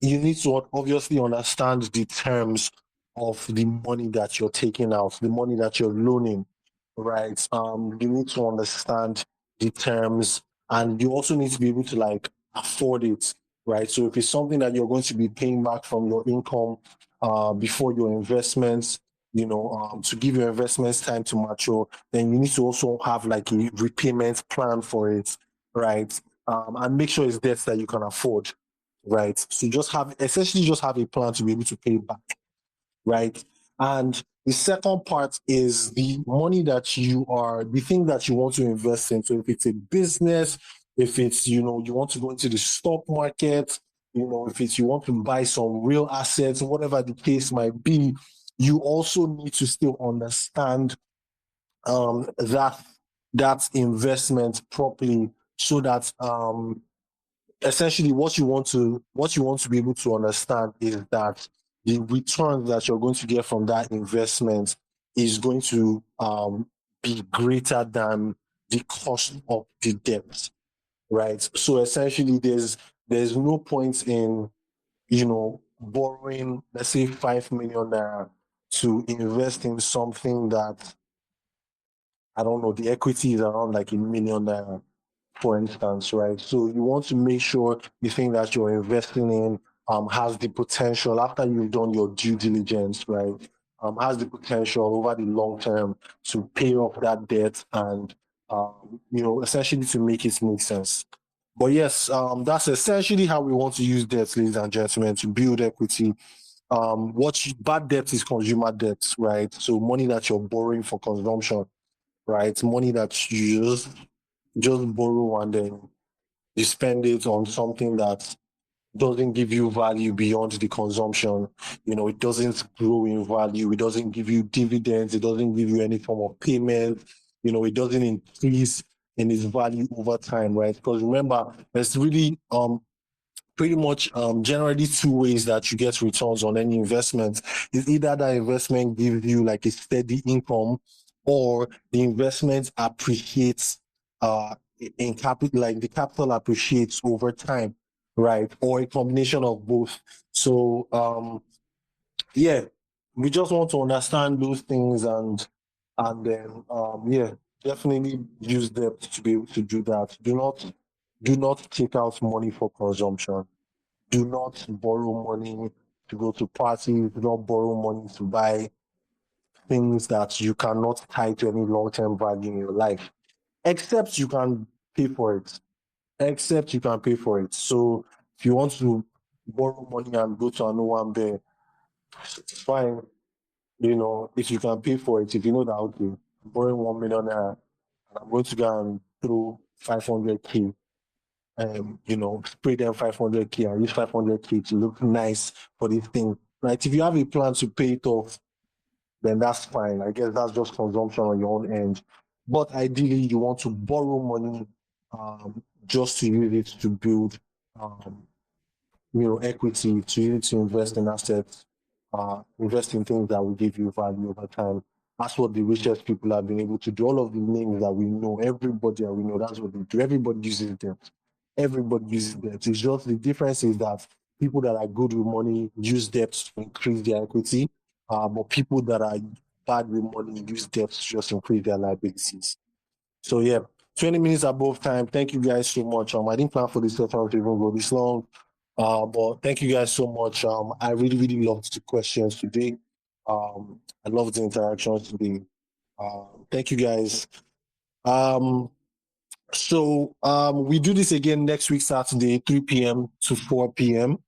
you need to obviously understand the terms of the money that you're taking out, the money that you're loaning, right? You need to understand the terms, and you also need to be able to like afford it, right? So if it's something that you're going to be paying back from your income before your investments, to give your investments time to mature, then you need to also have like a repayment plan for it, right? and make sure it's debts that you can afford, right? So essentially just have a plan to be able to pay it back, right? And the second part is the money the thing that you want to invest in. So if it's a business, if it's, you want to go into the stock market, if it's you want to buy some real assets, whatever the case might be, you also need to still understand that investment properly, so that essentially what you want to be able to understand is that the return that you're going to get from that investment is going to be greater than the cost of the debt, right? So essentially there's no point in borrowing, let's say, 5 million naira to invest in something that, I don't know, the equity is around like 1 million naira, for instance, right? So you want to make sure the thing that you're investing in has the potential, after you've done your due diligence, right? Has the potential over the long term to pay off that debt and essentially to make it make sense. But yes, that's essentially how we want to use debt, ladies and gentlemen, to build equity. Bad debt is consumer debt, right? So money that you're borrowing for consumption, right? Money that you just borrow and then you spend it on something that doesn't give you value beyond the consumption. It doesn't grow in value. It doesn't give you dividends. It doesn't give you any form of payment. It doesn't increase in its value over time, right? Because remember, there's really pretty much generally two ways that you get returns on any investment. Is either that investment gives you like a steady income, or the investment appreciates in capital, like the capital appreciates over time, right? Or a combination of both. So yeah, we just want to understand those things, and then yeah, definitely use debt to be able to do that. Do not take out money for consumption. Do not borrow money to go to parties. Do not borrow money to buy things that you cannot tie to any long-term value in your life, except you can pay for it. Except you can pay for it. So if you want to borrow money and go to a no one there, it's fine. If you can pay for it, if you know that, okay, I'm borrowing 1 million naira, and I'm going to go and throw 500K, spray them 500K and use 500K to look nice for this thing, right? If you have a plan to pay it off, then that's fine. I guess that's just consumption on your own end. But ideally, you want to borrow money just to use it to build um, equity, to use it to invest in assets, invest in things that will give you value over time. That's what the richest people have been able to do. All of the names that we know, everybody that we know, that's what they do. Everybody uses debt. Everybody uses debt. It's just the difference is that people that are good with money use debt to increase their equity, but people that are bad with money use debt to just increase their liabilities. So yeah, 20 minutes above time. Thank you guys so much. I didn't plan for this session to even go this long. But thank you guys so much. I really, really loved the questions today. I loved the interactions today. Thank you guys. So we do this again next week, Saturday, 3 p.m. to 4 p.m.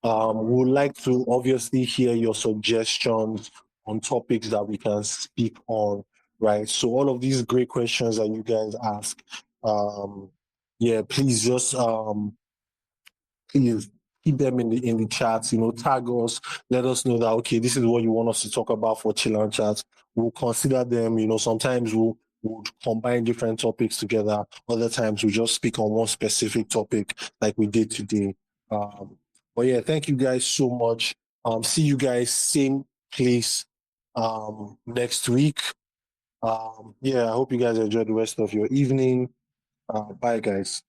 We would like to obviously hear your suggestions on topics that we can speak on, right? So all of these great questions that you guys ask, yeah, please just please keep them in the chats, tag us, let us know that, okay, this is what you want us to talk about for chill and chat. We'll consider them. Sometimes we'll combine different topics together. Other times we just speak on one specific topic like we did today. But yeah, thank you guys so much. See you guys same place next week. Yeah, I hope you guys enjoy the rest of your evening. Bye guys.